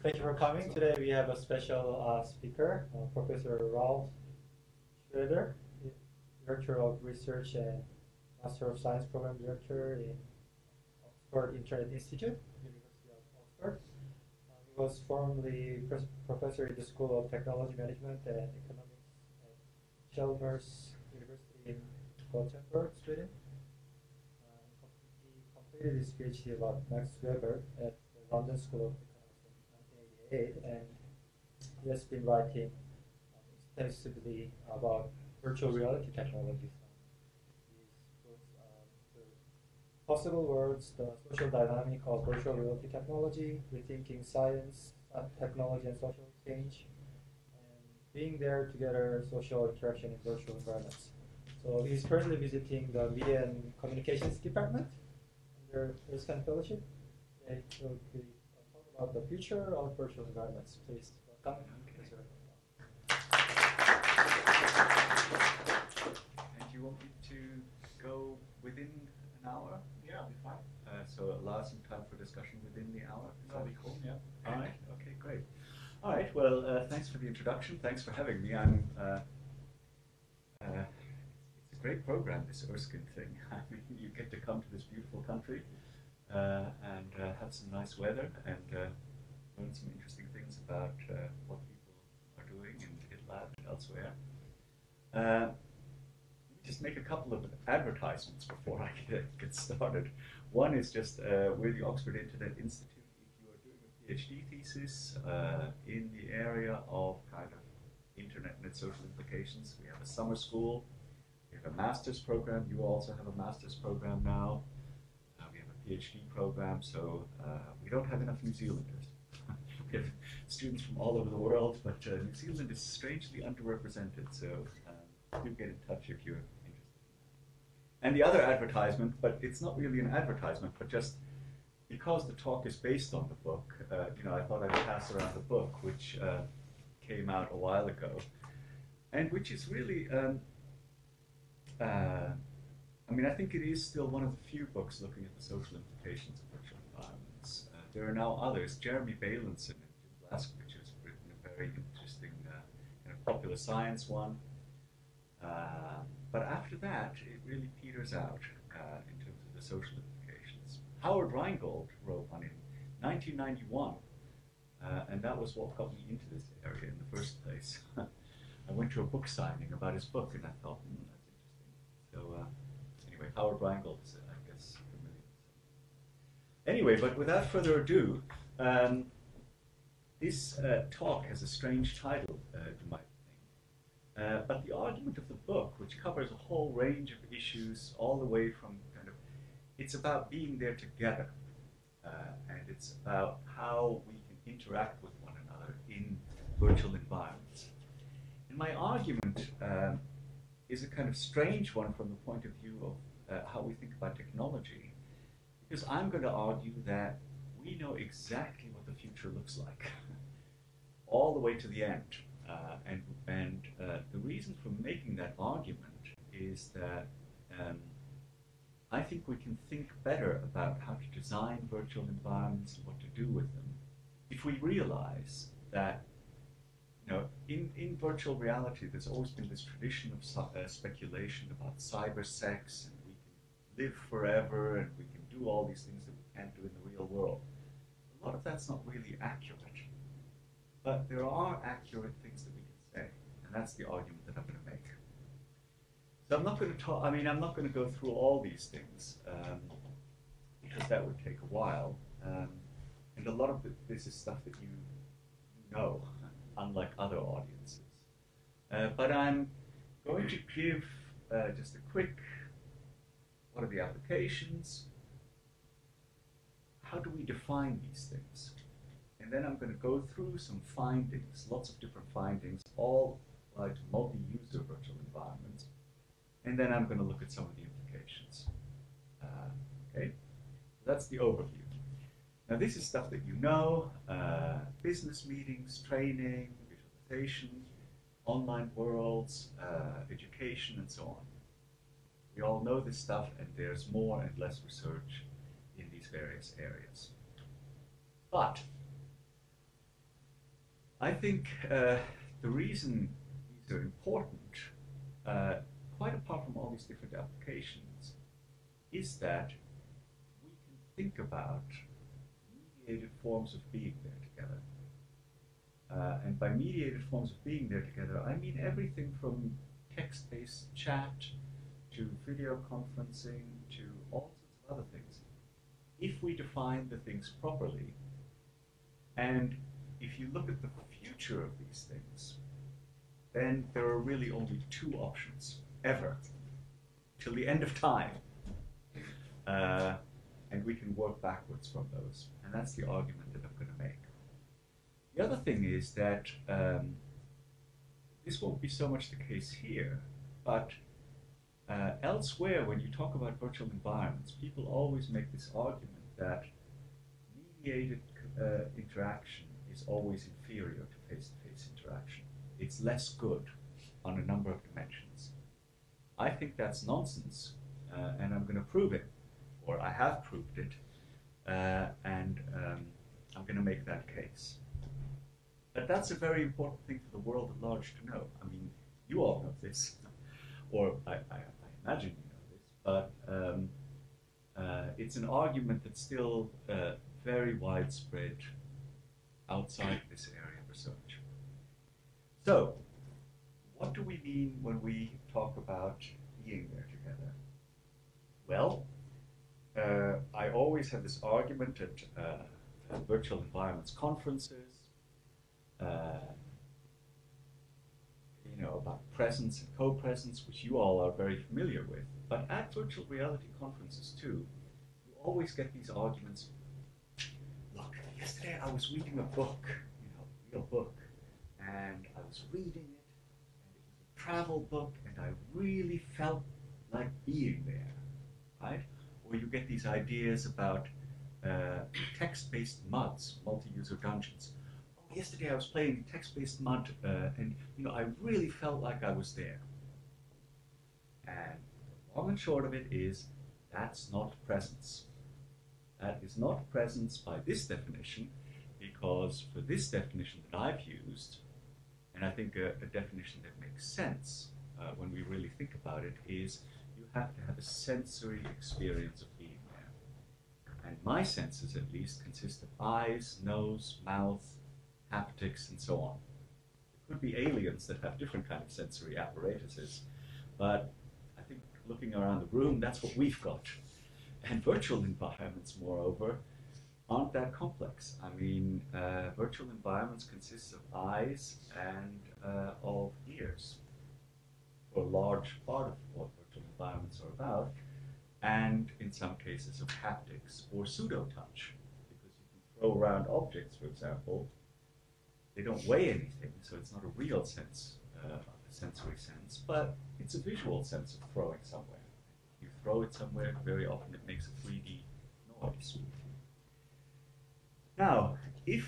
Thank you for coming. Today we have a special speaker, Professor Ralph Schroeder, Director of Research and Master of Science Program Director in Oxford Internet Institute, University of Oxford. He was formerly professor in the School of Technology Management and Economics at Chalmers University in Gothenburg, Sweden. He completed his PhD about Max Weber at the London School of Economics in 1988, and he has been writing extensively about virtual reality technologies. His books, The Possible Worlds, The Social Dynamic of Virtual Reality Technology, Rethinking Science, Technology and Social Change, and Being There Together, Social Interaction in Virtual Environments. So he's currently visiting the Media and Communications Department under Erskine Fellowship. Okay, so we talk about the future of virtual environments. Please welcome. And you want me to go within an hour? Yeah, it'll be fine. So allow some time for discussion within the hour? That'll be cool, yeah. All right, okay, great. All right, well, thanks for the introduction. Thanks for having me. It's a great program, this Erskine thing. I mean, you get to come to this beautiful country and have some nice weather and learn some interesting things about what people are doing in GitLab and elsewhere. Let me just make a couple of advertisements before I get started. One is just we're the Oxford Internet Institute. If you are doing a PhD thesis in the area of kind of internet and its social implications, we have a summer school. We have a master's program. You also have a master's program now. We have a PhD program, so we don't have enough New Zealanders. We have students from all over the world, but New Zealand is strangely underrepresented, so do get in touch if you're interested. And the other advertisement, but it's not really an advertisement, but just because the talk is based on the book, I thought I'd pass around the book, which came out a while ago, and which is really, I think it is still one of the few books looking at the social implications of virtual environments. There are now others. Jeremy Bailenson and Jim Blaskowitz has written a very interesting kind of popular science one. But after that, it really peters out in terms of the social implications. Howard Rheingold wrote one in 1991, and that was what got me into this area in the first place. I went to a book signing about his book, and I thought, that's interesting. So anyway, Howard Rheingold is, I guess, familiar. Anyway, but without further ado, this talk has a strange title, you might think. But the argument of the book, which covers a whole range of issues, all the way from it's about being there together, and it's about how we can interact with one another in virtual environments. And my argument is a kind of strange one from the point of view of how we think about technology, because I'm going to argue that we know exactly what the future looks like, all the way to the end. And the reason for making that argument is that I think we can think better about how to design virtual environments and what to do with them if we realize that in virtual reality there's always been this tradition of speculation about cyber sex, and we can live forever and we can do all these things that we can't do in the real world. A lot of that's not really accurate, but there are accurate things that we can say, and that's the argument that I'm going to make. So I'm not going to talk. I'm not going to go through all these things because that would take a while, and a lot of this is stuff that you know, unlike other audiences. But I'm going to give just a quick, what are the applications? How do we define these things? And then I'm going to go through some findings, lots of different findings, all applied to multi-user virtual environments. And then I'm going to look at some of the implications. Okay, that's the overview. Now this is stuff that you know, business meetings, training, visualization, online worlds, education, and so on. We all know this stuff, and there's more and less research in these various areas. But I think the reason these are important, quite apart from all these different applications, is that we can think about mediated forms of being there together. And by mediated forms of being there together, I mean everything from text-based chat to video conferencing to all sorts of other things. If we define the things properly, and if you look at the future of these things, then there are really only two options, ever, till the end of time. And we can work backwards from those. And that's the argument that I'm going to make. The other thing is that this won't be so much the case here, but elsewhere, when you talk about virtual environments, people always make this argument that mediated interaction is always inferior to face-to-face interaction. It's less good on a number of dimensions. I think that's nonsense, and I'm going to prove it, or I have proved it, and I'm going to make that case. But that's a very important thing for the world at large to know. I mean, you all know this, or I imagine you know this, but it's an argument that's still very widespread outside this area of research. So, what do we mean when we talk about being there together? Well, I always have this argument at virtual environments conferences, about presence and co-presence, which you all are very familiar with. But at virtual reality conferences too, you always get these arguments. Look, yesterday I was reading a book, a real book, and I was reading it, and it was a travel book, and I really felt like being there, right? Or you get these ideas about text-based MUDs, multi-user dungeons. Oh, yesterday I was playing text-based MUD, and I really felt like I was there. And the long and short of it is, that's not presence. That is not presence by this definition, because for this definition that I've used, and I think a definition that makes sense when we really think about it, is you have to have a sensory experience of being there. And my senses, at least, consist of eyes, nose, mouth, haptics, and so on. There could be aliens that have different kind of sensory apparatuses, but I think looking around the room, that's what we've got. And virtual environments, moreover, aren't that complex. I mean, virtual environments consist of eyes and of ears, for a large part of what virtual environments are about, and in some cases of haptics or pseudo-touch, because you can throw around objects, for example. They don't weigh anything, so it's not a real sense, a sensory sense, but it's a visual sense of throwing somewhere. If you throw it somewhere, very often it makes a 3D noise. Now, if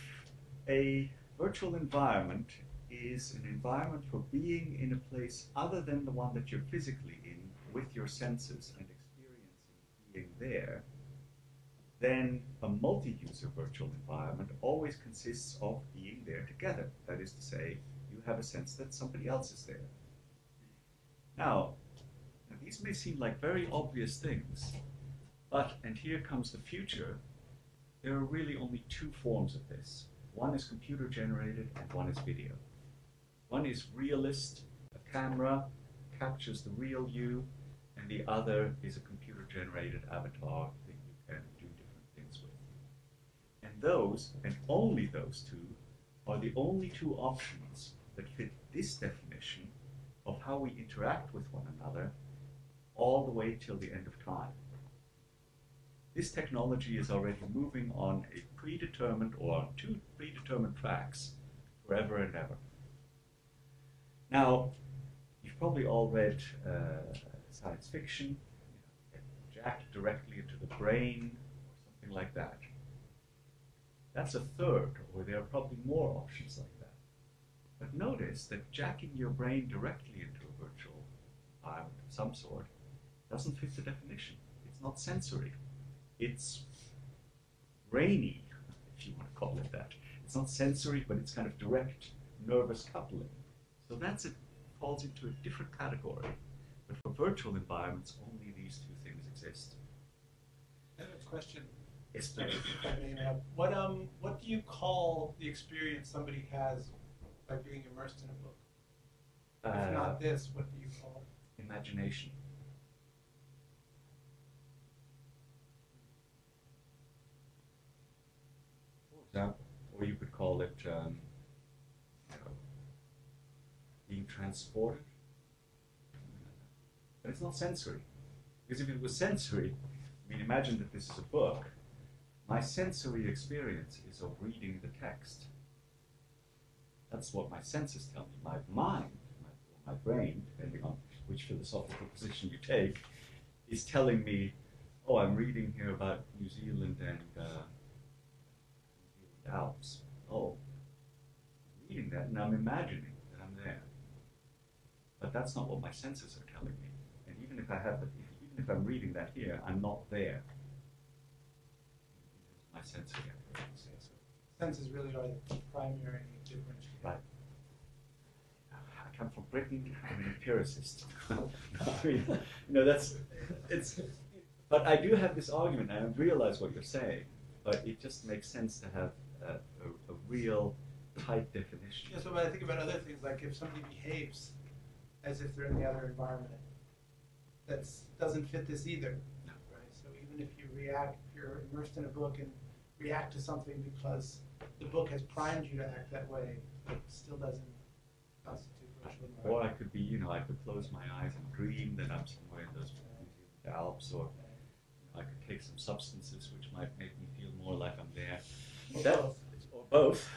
a virtual environment is an environment for being in a place other than the one that you're physically in with your senses and experiencing being there, then a multi-user virtual environment always consists of being there together. That is to say, you have a sense that somebody else is there. Now these may seem like very obvious things, but, and here comes the future, there are really only two forms of this. One is computer-generated and one is video. One is realist, a camera captures the real you, and the other is a computer-generated avatar that you can do different things with. And those, and only those two, are the only two options that fit this definition of how we interact with one another all the way till the end of time. This technology is already moving on a predetermined or on two predetermined tracks forever and ever. Now, you've probably all read science fiction, get jacked directly into the brain or something like that. That's a third, or there are probably more options like that. But notice that jacking your brain directly into a virtual environment of some sort doesn't fit the definition. It's not sensory. It's brainy, if you want to call it that. It's not sensory, but it's kind of direct nervous coupling. So it falls into a different category. But for virtual environments, only these two things exist. I have a question. Yes, Sorry, if I may interrupt. What do you call the experience somebody has by being immersed in a book? If not this, what do you call it? Imagination. For example, or you could call it being transported. But it's not sensory. Because if it was sensory, I mean, imagine that this is a book. My sensory experience is of reading the text. That's what my senses tell me. My mind, my brain, depending on which philosophical position you take, is telling me, oh, I'm reading here about New Zealand and New Zealand Alps. Oh, I'm reading that and I'm imagining that I'm there. But that's not what my senses are telling me. And even if even if I'm reading that here, I'm not there. My sensory activities. Senses really are the primary difference. Right. I come from Britain. I'm an empiricist. I mean, But I do have this argument, and I realize what you're saying. But it just makes sense to have a real tight definition. Yeah. So when I think about other things, like if somebody behaves as if they're in the other environment, that doesn't fit this either. No. Right. So even if you're immersed in a book and react to something because the book has primed you to act that way, it still doesn't constitute virtual environment. Or I could be, I could close my eyes and dream that I'm somewhere in those Alps, or I could take some substances which might make me feel more like I'm there. Or both.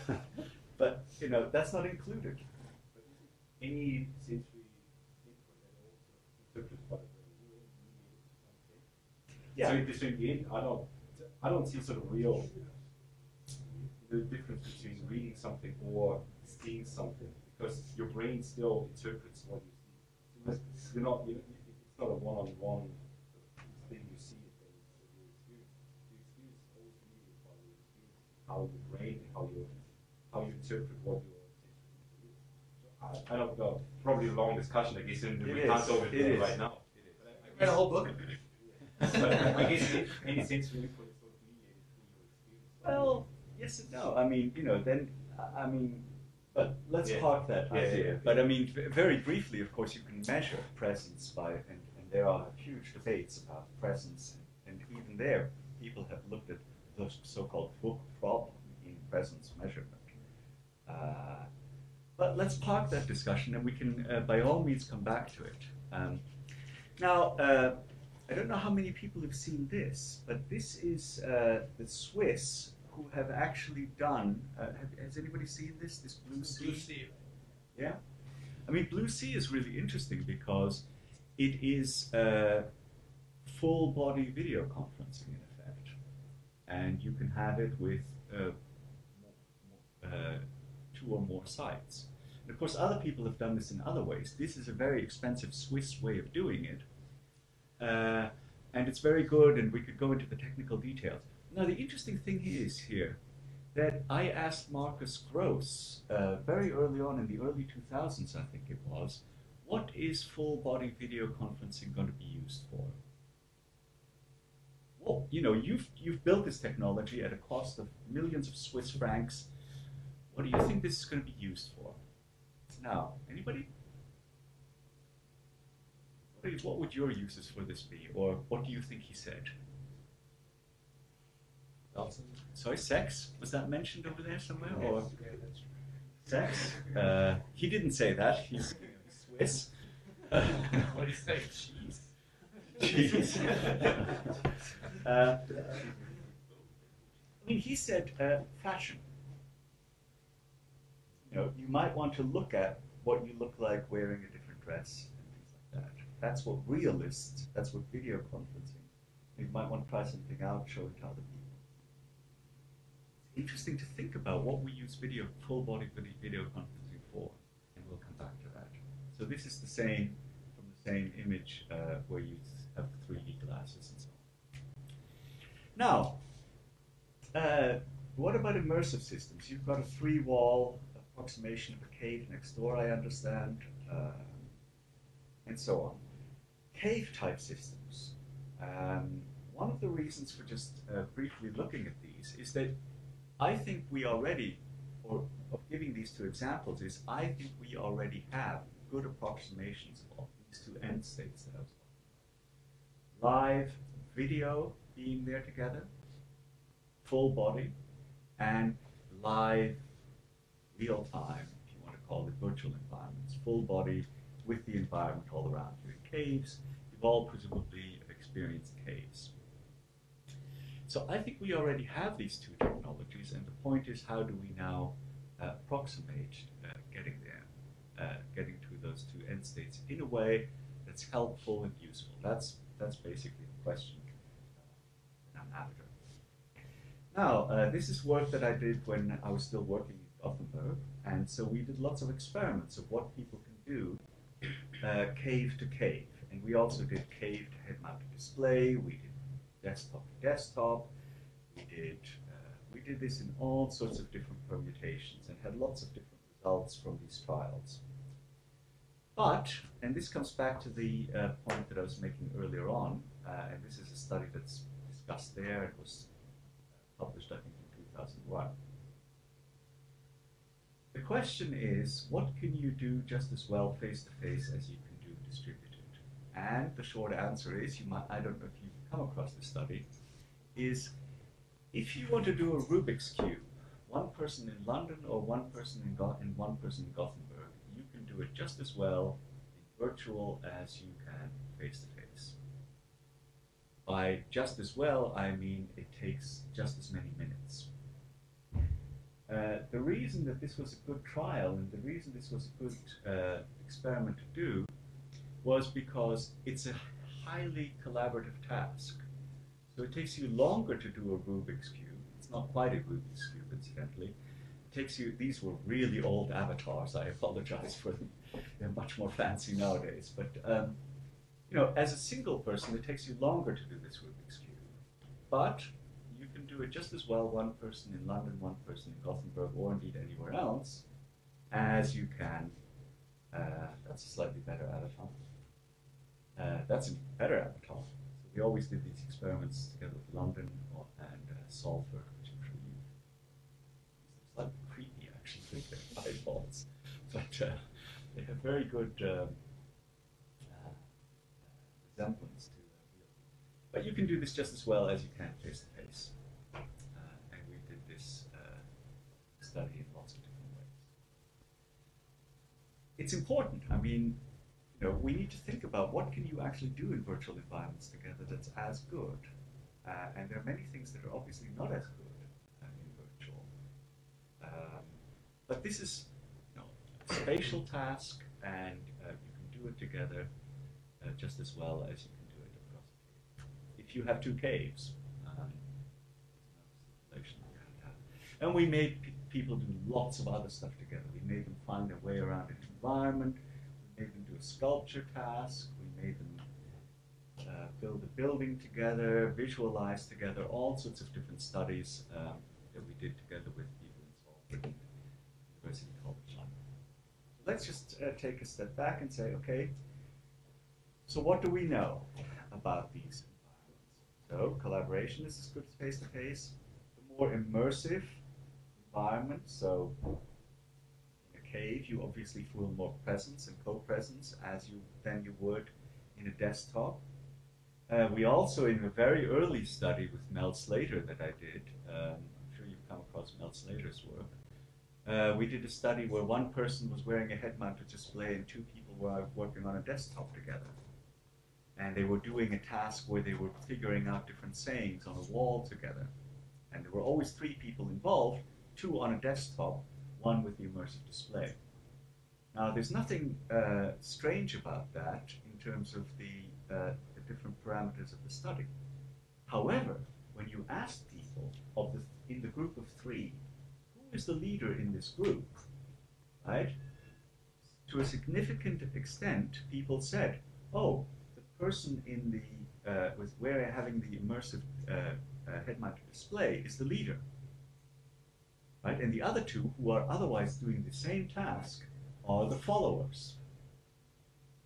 But that's not included. Any sensory input that also interprets by the brain. Yeah. So again, I don't see sort of real the difference between reading something or seeing something, because your brain still interprets what you see. It's not a one-on-one thing you see. Your experience is always mediated by your experience, how your brain, how you interpret what your sensory input is. So I don't know. Probably a long discussion, I guess, and we can't solve it right now. Read a whole book. But I guess any sensory input is sort of mediated through your experience. Well, yes and no. I mean, but let's park that idea. Yeah. But I mean, very briefly, of course, you can measure presence by, and there are huge debates about presence, and even there, people have looked at the so-called book problem in presence measurement. But let's park that discussion, and we can, by all means, come back to it. Now, I don't know how many people have seen this, but this is the Swiss who have actually done. Has anybody seen this? This Blue Sea? Blue Sea. Yeah. I mean, Blue Sea is really interesting because it is full body video conferencing in effect, and you can have it with 2 or more sites. And of course, other people have done this in other ways. This is a very expensive Swiss way of doing it. And it's very good, and we could go into the technical details. Now, the interesting thing is here that I asked Marcus Gross very early on in the early 2000s, I think it was, what is full-body video conferencing going to be used for? Well, you've built this technology at a cost of millions of Swiss francs. What do you think this is going to be used for? Now, anybody? What would your uses for this be, or what do you think he said? Sorry, sex? Was that mentioned over there somewhere? Yes. Or Yeah, that's true. sex? He didn't say that. He's Swiss. What do you say? Cheese. I mean, he said fashion. You might want to look at what you look like wearing a different dress and things like that. That's what realists, that's what video conferencing. You might want to try something out, show it to other people. It's interesting to think about what we use full body video conferencing for, and we'll come back to that. So this is the same, from the same image where you have the 3D glasses and so on. Now, What about immersive systems? You've got a three-wall approximation of a cave next door, I understand, and so on. Cave-type systems. One of the reasons for just briefly looking at these is that I think we already, or of giving these two examples, is I think we already have good approximations of these two end states that I was talking about. Live video being there together, full body, and live real time, if you want to call it virtual environments, full body with the environment all around you. In caves, you've all presumably experienced caves. So I think we already have these two technologies, and the point is, how do we now approximate getting there, getting to those two end states in a way that's helpful and useful? That's basically the question that I'm after. Now, this is work that I did when I was still working in Gothenburg, and so we did lots of experiments of what people can do cave to cave, and we also did cave to head-mounted display. We did desktop to desktop. We did this in all sorts of different permutations and had lots of different results from these trials. But, and this comes back to the point that I was making earlier on, and this is a study that's discussed there. It was published, I think, in 2001. The question is, what can you do just as well face-to-face as you can do distributed? And the short answer is, I don't know if you've come across this study, is if you want to do a Rubik's Cube, one person in London or one person in Gothenburg, you can do it just as well in virtual as you can face-to-face. By just as well, I mean it takes just as many minutes. The reason that this was a good trial and the reason this was a good experiment to do was because it's a highly collaborative task. So it takes you longer to do a Rubik's Cube. It's not quite a Rubik's Cube, incidentally. It takes you, these were really old avatars. I apologize for them. They're much more fancy nowadays. But you know, as a single person, it takes you longer to do this Rubik's Cube. But you can do it just as well, one person in London, one person in Gothenburg, or indeed anywhere else, as you can. That's a slightly better avatar. That's a better avatar. So we always did these experiments together with London and Salford, which I'm sure you. It's slightly creepy, actually, with their eyeballs, but they have very good resemblance to real. But you can do this just as well as you can face to face, and we did this study in lots of different ways. It's important. I mean, you know, we need to think about what can you actually do in virtual environments together that's as good, and there are many things that are obviously not as good in virtual. But this is, you know, a spatial task, and you can do it together just as well as you can do it across a cave. If you have two caves, there's another stipulation we have. And we made people do lots of other stuff together. We made them find their way around an environment. We made them do a sculpture task. We made them build a building together, visualize together, all sorts of different studies that we did together with people involved in University College London. So let's just take a step back and say, okay, so what do we know about these environments? So collaboration is as good as face-to-face. The more immersive environment, so in a cave, you obviously feel more presence and co-presence than you would in a desktop. We also, in a very early study with Mel Slater that I did, I'm sure you've come across Mel Slater's work, we did a study where one person was wearing a head-mounted display and two people were working on a desktop together. And they were doing a task where they were figuring out different sayings on a wall together. And there were always three people involved, two on a desktop, one with the immersive display. Now, there's nothing strange about that in terms of the different parameters of the study. However, when you ask people in the group of three, who is the leader in this group, right? To a significant extent, people said, oh, the person in the having the immersive head-mounted display is the leader. right? And the other two, who are otherwise doing the same task, are the followers.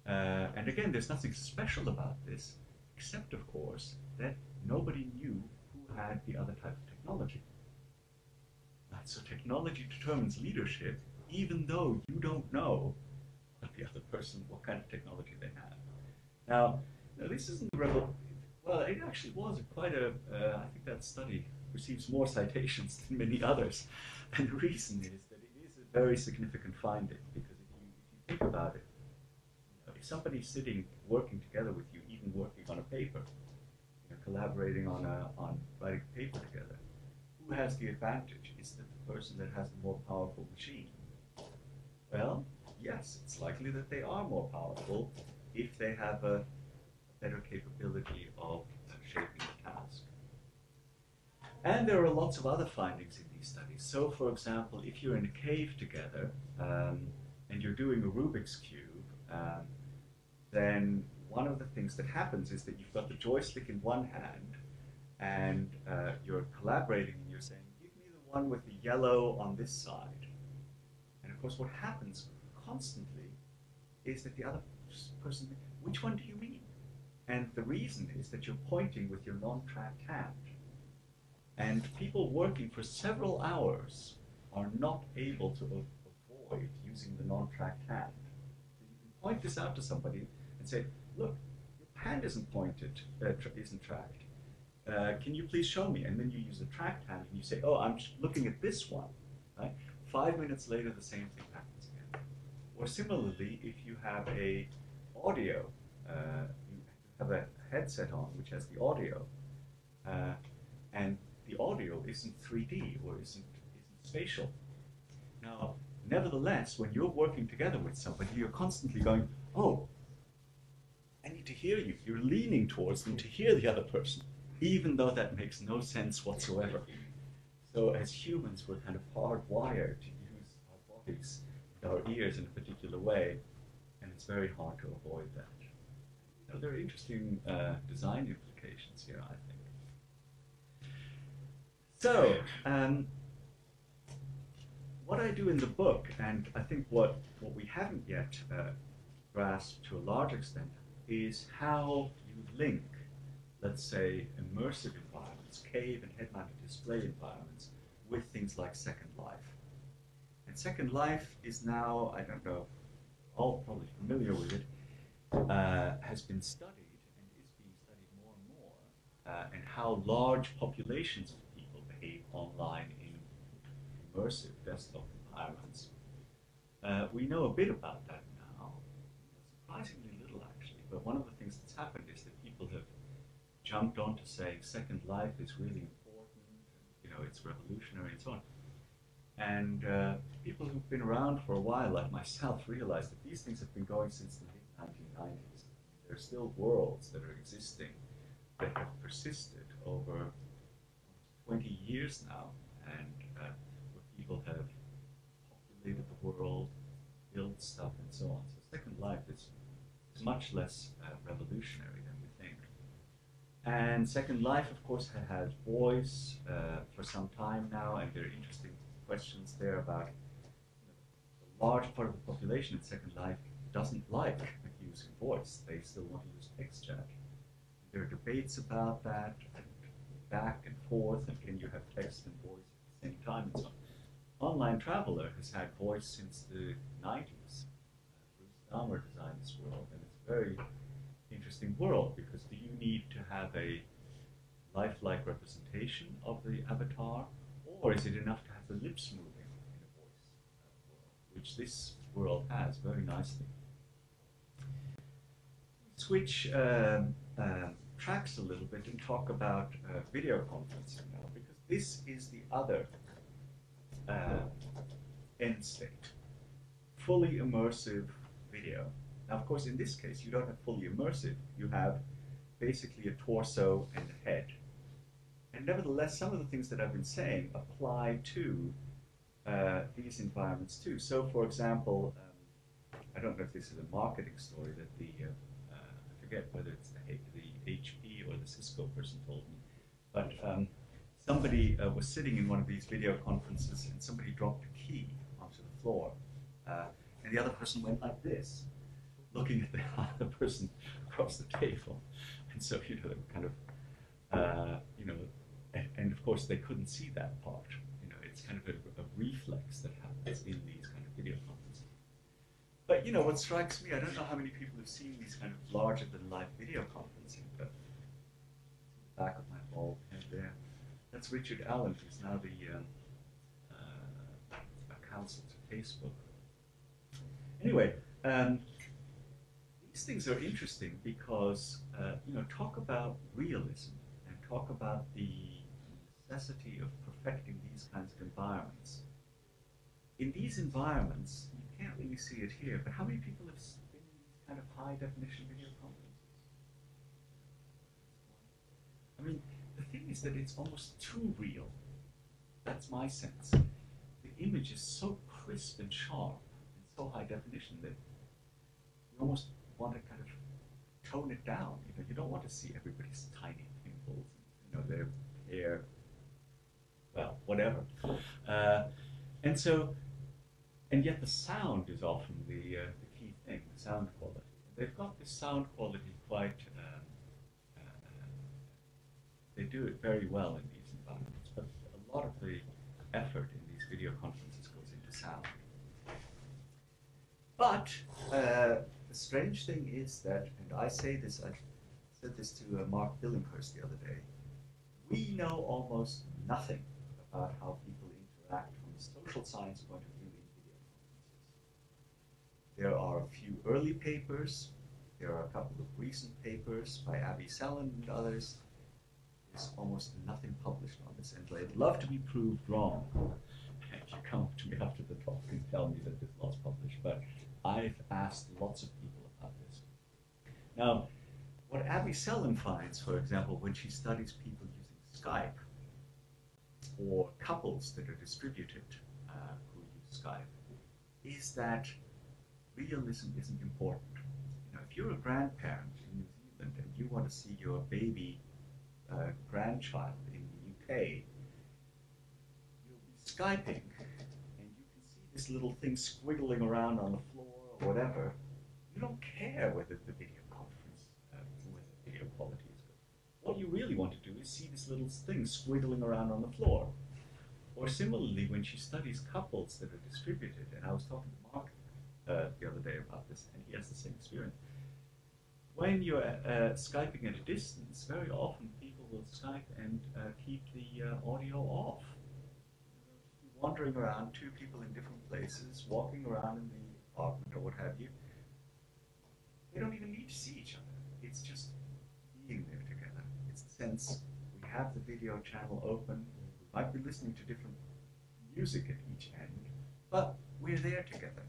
And again, there's nothing special about this, except, of course, that nobody knew who had the other type of technology. Right? So technology determines leadership, even though you don't know what the other person, what kind of technology they have. Now this isn't well, it actually was quite a, I think that study receives more citations than many others. And the reason is that it is a very significant finding, because if you think about it, if somebody's sitting, working together with you, even working on a paper, collaborating on writing a paper together, who has the advantage? Is it the person that has the more powerful machine? Well, yes, it's likely that they are more powerful if they have a better capability of shaping the task. And there are lots of other findings in these studies. So, for example, if you're in a cave together and you're doing a Rubik's Cube, then one of the things that happens is that you've got the joystick in one hand and you're collaborating and you're saying, give me the one with the yellow on this side. And of course what happens constantly is that the other person, which one do you mean? And the reason is that you're pointing with your non-tracked hand. And people working for several hours are not able to avoid using the non-tracked hand. You can point this out to somebody and say, look, your hand isn't pointed, isn't tracked. Can you please show me? And then you use the tracked hand and you say, oh, I'm looking at this one. Right? 5 minutes later, the same thing happens again. Or similarly, if you have a audio, you have a headset on which has the audio, and the audio isn't 3D or isn't spatial. Now, nevertheless, when you're working together with somebody, you're constantly going, oh, I need to hear you. You're leaning towards them to hear the other person, even though that makes no sense whatsoever. So as humans, we're kind of hardwired to use our bodies and our ears in a particular way, and it's very hard to avoid that. Now, there are interesting design implications here, I think. So, what I do in the book, and I think what we haven't yet grasped to a large extent, is how you link, let's say, immersive environments, cave and head-mounted display environments, with things like Second Life. And Second Life is now, I don't know, all probably familiar with it, has been studied and is being studied more and more, and how large populations of people behave online in immersive desktop environments. We know a bit about that now, surprisingly little actually, but one of the things that's happened is that people have jumped onto saying Second Life is really important, it's revolutionary and so on. And people who've been around for a while, like myself, realize that these things have been going since the late 1990s. There are still worlds that are existing that have persisted over 20 years now, and where people have populated the world, built stuff, and so on. So Second Life is much less revolutionary than we think. And Second Life, of course, had had voice for some time now, and there are interesting questions there about a large part of the population in Second Life doesn't like using voice. They still want to use text chat. There are debates about that, and back and forth, and can you have text and voice at the same time, and so on. Online Traveler has had voice since the 90s. Bruce Dahmer designed this world, and it's a very interesting world, because do you need to have a lifelike representation of the avatar, or is it enough to have the lips moving in a voice world, which this world has very nicely. Switch tracks a little bit and talk about video conferencing now, because this is the other end state. Fully immersive video. Now, of course, in this case, you don't have fully immersive. You have basically a torso and a head. And nevertheless, some of the things that I've been saying apply to these environments too. So, for example, I don't know if this is a marketing story that the, I forget whether it's the HP or the Cisco person told me, but somebody was sitting in one of these video conferences and somebody dropped a key onto the floor. And the other person went like this, looking at the other person across the table. And so, kind of, and of course they couldn't see that part. It's kind of a reflex that happens in these kind of video conferences. But, what strikes me, I don't know how many people have seen these kind of larger-than-life video conferencing, but the back of my bald head there. That's Richard Allen, who's now the counsel to Facebook. Anyway, these things are interesting because, talk about realism and talk about the necessity of perfecting these kinds of environments. In these environments, you can't really see it here, but how many people have been in these kind of high-definition video conferences? I mean, the thing is that it's almost too real. That's my sense. The image is so crisp and sharp and so high definition that you almost want to kind of tone it down. You don't want to see everybody's tiny pimples, their hair, well, whatever. And yet the sound is often the key thing, the sound quality. They've got this sound quality quite, they do it very well in these environments, but a lot of the effort in these video conferences goes into sound. But the strange thing is that, and I say this, I said this to Mark Billinghurst the other day, we know almost nothing about how people interact from a social science point of view in video conferences. There are a few early papers, there are a couple of recent papers by Abby Sellen and others. There's almost nothing published on this, and I'd love to be proved wrong. And you come up to me after the talk and tell me that this lot's published, but I've asked lots of people about this. Now, what Abby Sellen finds, for example, when she studies people using Skype, or couples that are distributed who use Skype, is that realism isn't important. If you're a grandparent in New Zealand and you want to see your baby grandchild in the UK, you'll be Skyping, and you can see this little thing squiggling around on the floor or whatever. You don't care whether the video conference, whether the video quality is good. What you really want to do is see this little thing squiggling around on the floor. Or similarly, when she studies couples that are distributed, and I was talking to Mark the other day about this, and he has the same experience. When you're Skyping at a distance, very often people will Skype and keep the audio off. Wandering around, two people in different places, walking around in the apartment or what have you. They don't even need to see each other. It's just being there together. It's the sense we have the video channel open. We might be listening to different music at each end, but we're there together.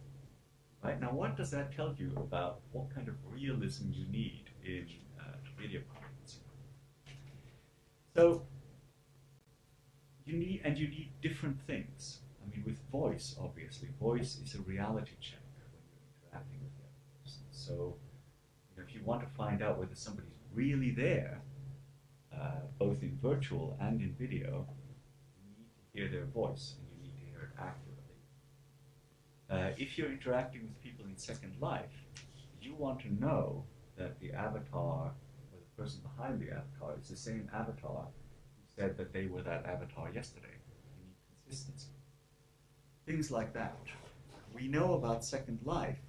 Right? Now, what does that tell you about what kind of realism you need in video conferencing? So, you need different things. I mean, with voice, obviously, voice is a reality check when you're interacting with the other person. So, if you want to find out whether somebody's really there, both in virtual and in video, you need to hear their voice, and you need to hear it accurately. If you're interacting with people in Second Life, you want to know that the avatar, or the person behind the avatar, is the same avatar who said that they were that avatar yesterday. You need consistency. Things like that. We know about Second Life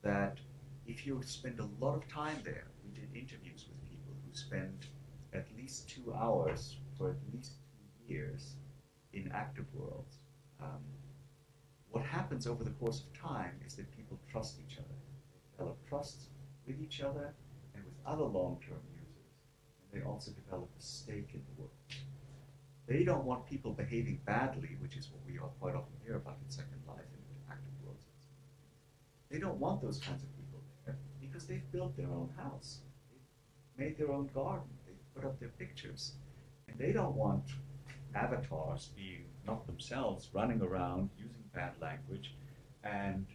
that if you spend a lot of time there, we did interviews with people who spend at least 2 hours for at least 2 years in active worlds. What happens over the course of time is that people trust each other. They develop trust with each other and with other long-term users. And they also develop a stake in the world. They don't want people behaving badly, which is what we quite often hear about in Second Life and in active worlds. They don't want those kinds of people there because they've built their own house. They've made their own garden. They've put up their pictures. And they don't want avatars being not themselves running around using bad language and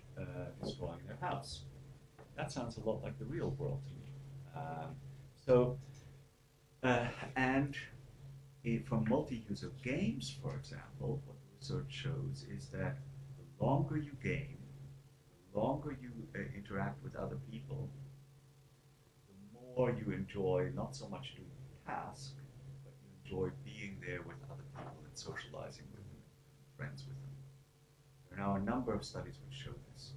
destroying their house. That sounds a lot like the real world to me. And from multi-user games, for example, what the research shows is that the longer you game, the longer you interact with other people, the more you enjoy not so much doing the task, but you enjoy being there with other people and socializing with them, friends with them. There are now a number of studies which show this.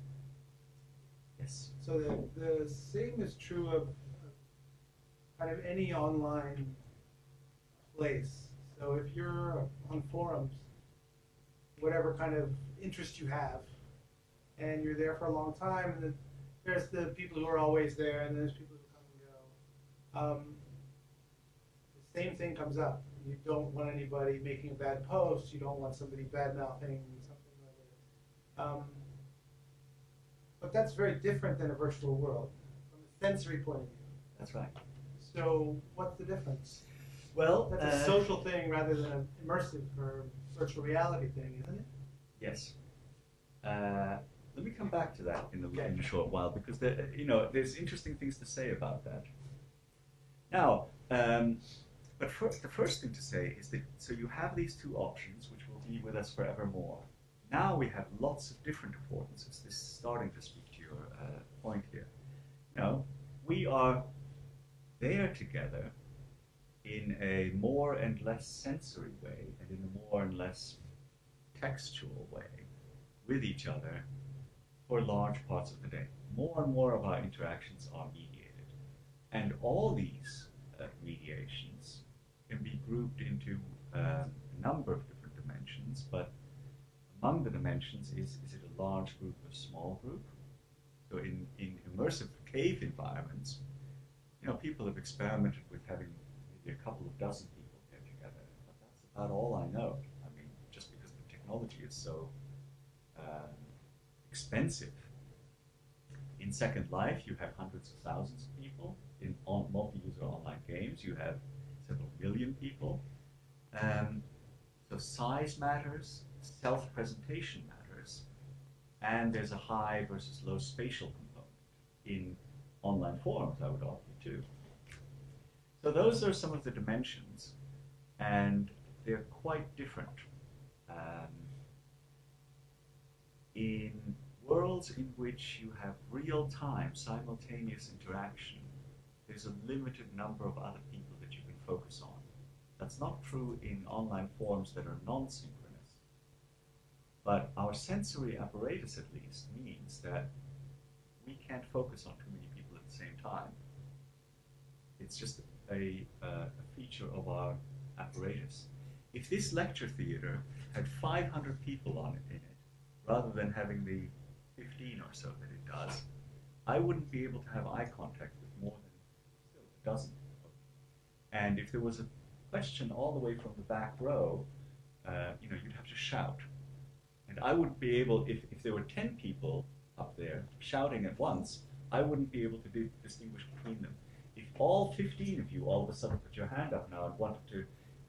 Yes? So the same is true of kind of any online place. So if you're on forums, whatever kind of interest you have, and you're there for a long time, and there's the people who are always there, and there's people who come and go. The same thing comes up. You don't want anybody making a bad post. You don't want somebody bad-mouthing something like it. But that's very different than a virtual world from a sensory point of view. That's right. So what's the difference? Well, That's a social thing rather than an immersive or virtual reality thing, isn't it? yes. Let me come back to that in a short while, because there's interesting things to say about that. Now, but the first thing to say is that so you have these two options, which will be with us forevermore. Now we have lots of different affordances. This is starting to speak to your point here. We are there together in a more and less sensory way and in a more and less textual way with each other for large parts of the day. More and more of our interactions are mediated. And all these mediations can be grouped into a number of different dimensions, but among the dimensions is it a large group or a small group? So in immersive cave environments, people have experimented with having maybe a couple of dozen people get together, but that's about all I know. I mean, just because the technology is so expensive. In Second Life, you have hundreds of thousands of people. In multi-user online games, you have several million people. So size matters, self-presentation matters, and there's a high versus low spatial component in online forums, I would argue, too. So those are some of the dimensions, and they're quite different. In worlds in which you have real-time, simultaneous interaction, there's a limited number of other people that you can focus on. That's not true in online forums that are non-synchronous. But our sensory apparatus, at least, means that we can't focus on too many people at the same time. It's just a feature of our apparatus. If this lecture theater had 500 people in it, rather than having the 15 or so that it does, I wouldn't be able to have eye contact with more than a dozen. And if there was a question all the way from the back row, you'd have to shout. And I wouldn't be able, if there were 10 people up there shouting at once, I wouldn't be able to distinguish between them. If all 15 of you all of a sudden put your hand up now and wanted to,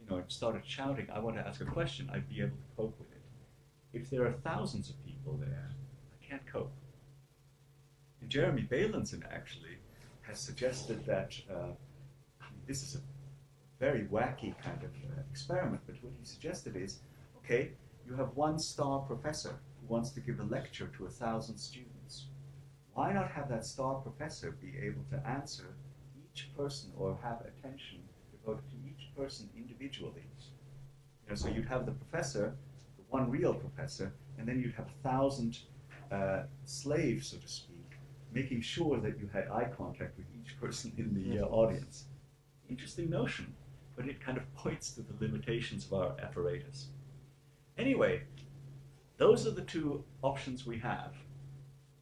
and started shouting, I want to ask a question, I'd be able to cope with it. If there are thousands of people there, I can't cope. And Jeremy Balanson actually has suggested that, this is a very wacky kind of experiment, but what he suggested is, okay, you have one star professor who wants to give a lecture to 1,000 students. Why not have that star professor be able to answer each person or have attention devoted to each person individually? So you'd have the professor, the one real professor, and then you'd have 1,000 slaves, so to speak, making sure that you had eye contact with each person in the audience. Interesting notion, but it kind of points to the limitations of our apparatus. Anyway, those are the two options we have.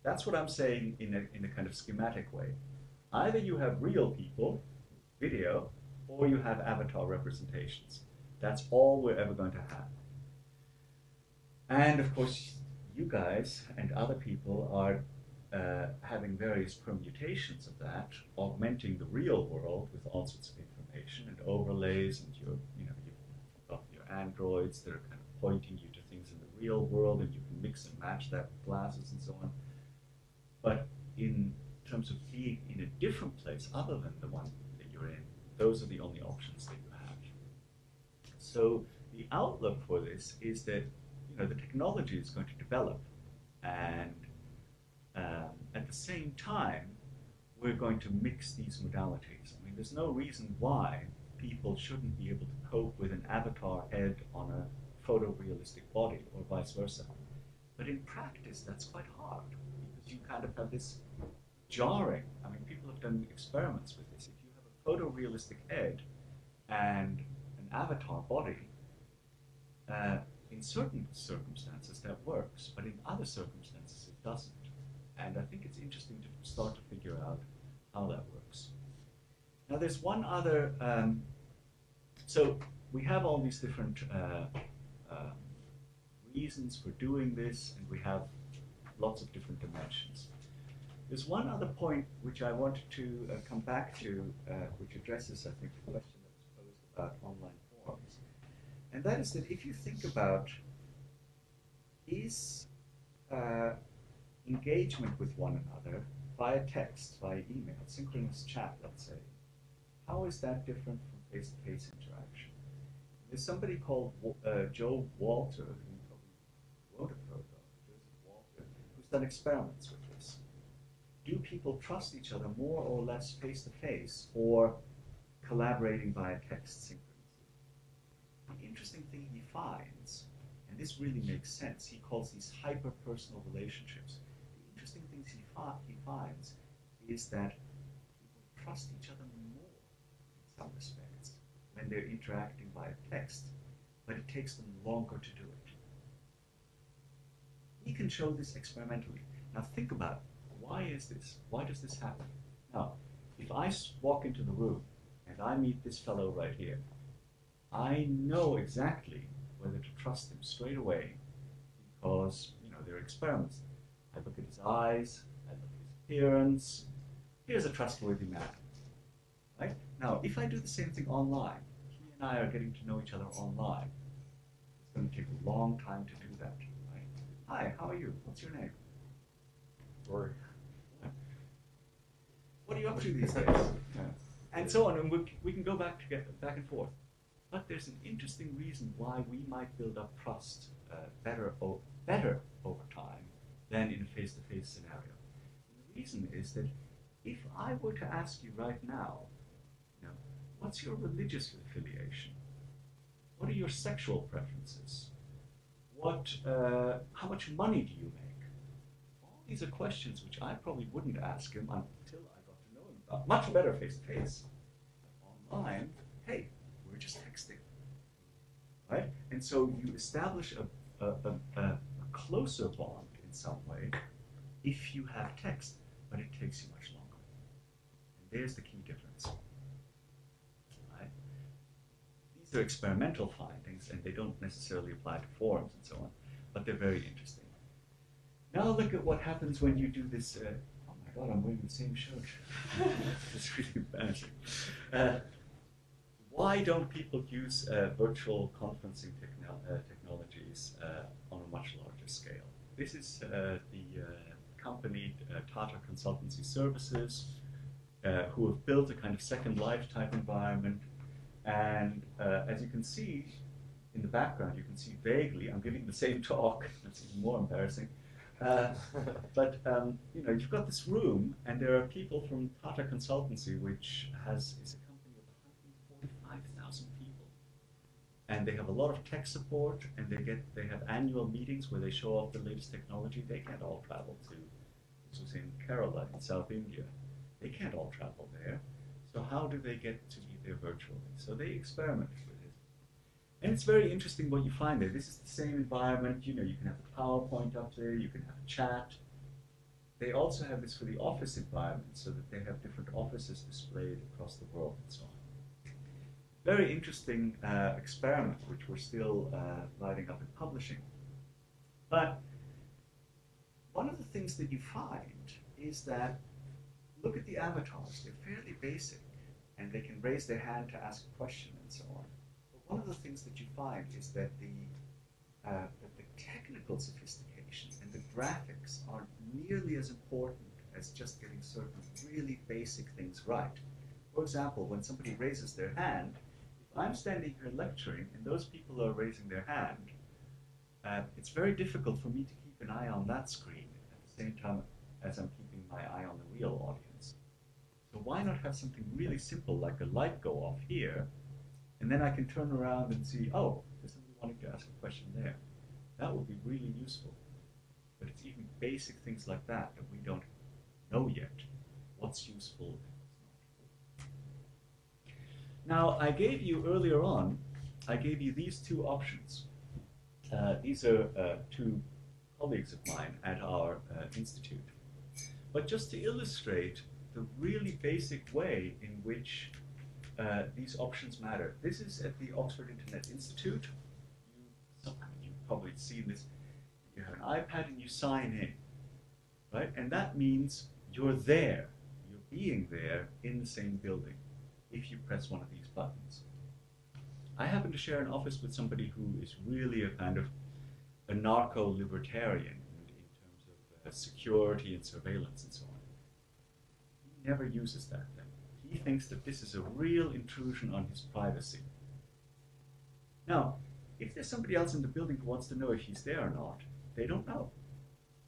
That's what I'm saying in a kind of schematic way. Either you have real people, video, or you have avatar representations. That's all we're ever going to have. And of course, you guys and other people are having various permutations of that, augmenting the real world with all sorts of information and overlays, and you've got your androids that are kind of pointing you to things in the real world, and you can mix and match that with glasses and so on. But in terms of being in a different place other than the one that you're in, those are the only options that you have. So the outlook for this is that the technology is going to develop, and at the same time, we're going to mix these modalities. I mean, there's no reason why people shouldn't be able to cope with an avatar head on a photorealistic body, or vice versa. But in practice, that's quite hard, because you kind of have this jarring. I mean, people have done experiments with this. If you have a photorealistic head and an avatar body, in certain circumstances that works, but in other circumstances it doesn't. And I think it's interesting to start to figure out how that works. Now there's one other, so we have all these different reasons for doing this, and we have lots of different dimensions. There's one other point which I wanted to come back to, which addresses, I think, the question that was posed about online forums. And that is that if you think about, is engagement with one another via text, via email, synchronous chat, let's say, how is that different from face-to-face interaction? There's somebody called Joe Walter, who probably wrote a protocol, Joseph Walter, who's done experiments with this. Do people trust each other more or less face-to-face, or collaborating via text synchronously? The interesting thing he finds, and this really makes sense, he calls these hyper-personal relationships. The interesting things he finds is that people trust each other more in some respects when they're interacting via text, but it takes them longer to do it. He can show this experimentally. Now think about it. Why is this? Why does this happen? Now, if I walk into the room and I meet this fellow right here, I know exactly whether to trust him straight away, because there are experiments. I look at his eyes, I look at his appearance. Here's a trustworthy man. Right? Now, if I do the same thing online, he and I are getting to know each other online. It's going to take a long time to do that. Right? Hi, how are you? What's your name? Rory. What are you up to these days? And so on, and we can go back and forth. But there's an interesting reason why we might build up trust better over time than in a face-to-face scenario. And the reason is that if I were to ask you right now, what's your religious affiliation? What are your sexual preferences? How much money do you make? All these are questions which I probably wouldn't ask him until I got to know him about. Much better face-to-face. Online, hey, we're just texting, right? And so you establish a closer bond in some way if you have text, but it takes you much longer. And there's the key difference. Right? These are experimental findings, and they don't necessarily apply to forums and so on, but they're very interesting. Now look at what happens when you do this. Oh my God, I'm wearing the same shirt. It's really embarrassing. Why don't people use virtual conferencing technologies on a much larger scale? This is the company Tata Consultancy Services, who have built a kind of Second Life type environment. And as you can see in the background, you can see vaguely, I'm giving the same talk, it's even more embarrassing. But you've got this room, and there are people from Tata Consultancy, which is a company of 145,000 people, and they have a lot of tech support, and they have annual meetings where they show off the latest technology. They can't all travel to, this was in Kerala in South India. They can't all travel there. So how do they get to be there virtually? So they experiment with it. And it's very interesting what you find there. This is the same environment. You can have a PowerPoint up there. You can have a chat. They also have this for the office environment, so that they have different offices displayed across the world and so on. Very interesting experiment, which we're still lighting up and publishing. But one of the things that you find is that, look at the avatars. They're fairly basic, and they can raise their hand to ask a question and so on. But one of the things that you find is that the technical sophistication and the graphics aren't nearly as important as just getting certain really basic things right. For example, when somebody raises their hand, if I'm standing here lecturing, and those people are raising their hand. It's very difficult for me to keep an eye on that screen at the same time as I'm keeping my eye on the real audience. So why not have something really simple like a light go off here, and then I can turn around and see, oh, there's somebody wanting to ask a question there. That would be really useful. But it's even basic things like that that we don't know yet. What's useful and what's not. Now, I gave you earlier on, I gave you these two options. These are two colleagues of mine at our institute. But just to illustrate the really basic way in which these options matter. This is at the Oxford Internet Institute. You've probably seen this. You have an iPad and you sign in, right? And that means you're there. You're being there in the same building if you press one of these buttons. I happen to share an office with somebody who is really a kind of anarcho-libertarian in terms of security and surveillance and so on. He never uses that thing. He thinks that this is a real intrusion on his privacy. Now, if there's somebody else in the building who wants to know if he's there or not, they don't know.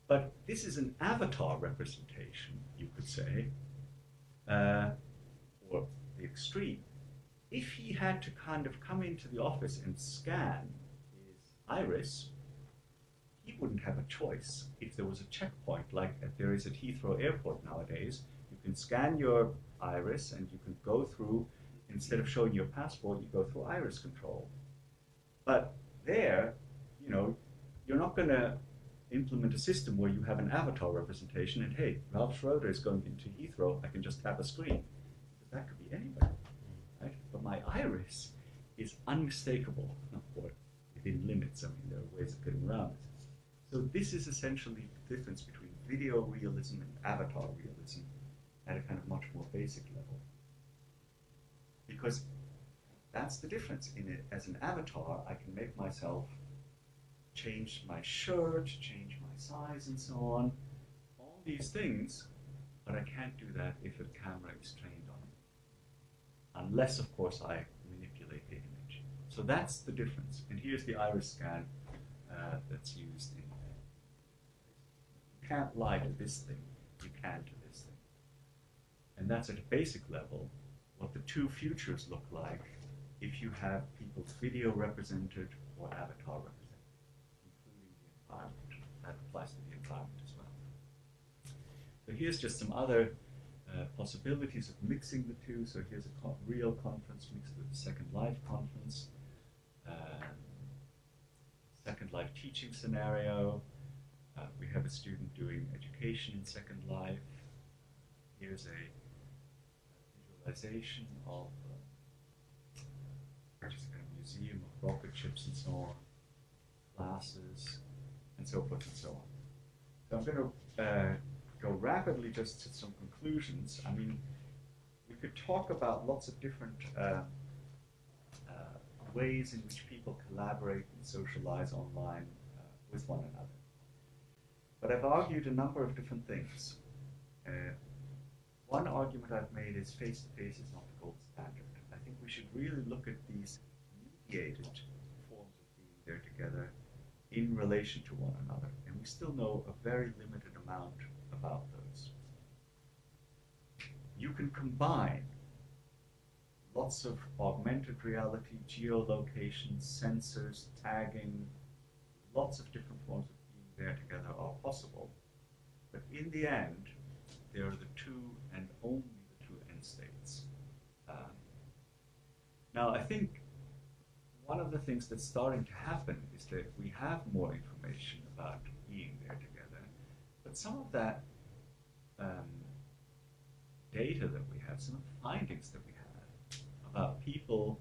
But this is an avatar representation, you could say, or the extreme. If he had to kind of come into the office and scan his iris, he wouldn't have a choice. If there was a checkpoint, like there is at Heathrow Airport nowadays, you can scan your iris and you can go through, instead of showing your passport, you go through iris control. But there, you know, you're not going to implement a system where you have an avatar representation and, hey, Ralph Schroeder is going into Heathrow, I can just tap a screen. Because that could be anybody, right? But my iris is unmistakable, or within limits. I mean, there are ways of getting around this. So this is essentially the difference between video realism and avatar realism at a kind of much more basic level. Because that's the difference. In it, as an avatar, I can make myself change my shirt, change my size, and so on. All these things, but I can't do that if a camera is trained on it. Unless, of course, I manipulate the image. So that's the difference. And here's the iris scan that's used in. You can't lie to this thing. You can to this thing. And that's at a basic level what the two futures look like if you have people's video represented or avatar represented, including the environment. That applies to the environment as well. So here's just some other possibilities of mixing the two. So here's a real conference mixed with a Second Life conference, Second Life teaching scenario. We have a student doing education in Second Life. Here's a visualization of just a kind of museum of rocket ships and so on, classes, and so forth and so on. So I'm going to go rapidly just to some conclusions. I mean, we could talk about lots of different ways in which people collaborate and socialize online with one another. But I've argued a number of different things. One argument I've made is face-to-face is not the gold standard. I think we should really look at these mediated forms of being there together in relation to one another. And we still know a very limited amount about those. You can combine lots of augmented reality, geolocation, sensors, tagging, lots of different forms of being there together are possible. But in the end, there are the two and only the two end states. Now, I think one of the things that's starting to happen is that we have more information about being there together, but some of that data that we have, some of the findings that we have about people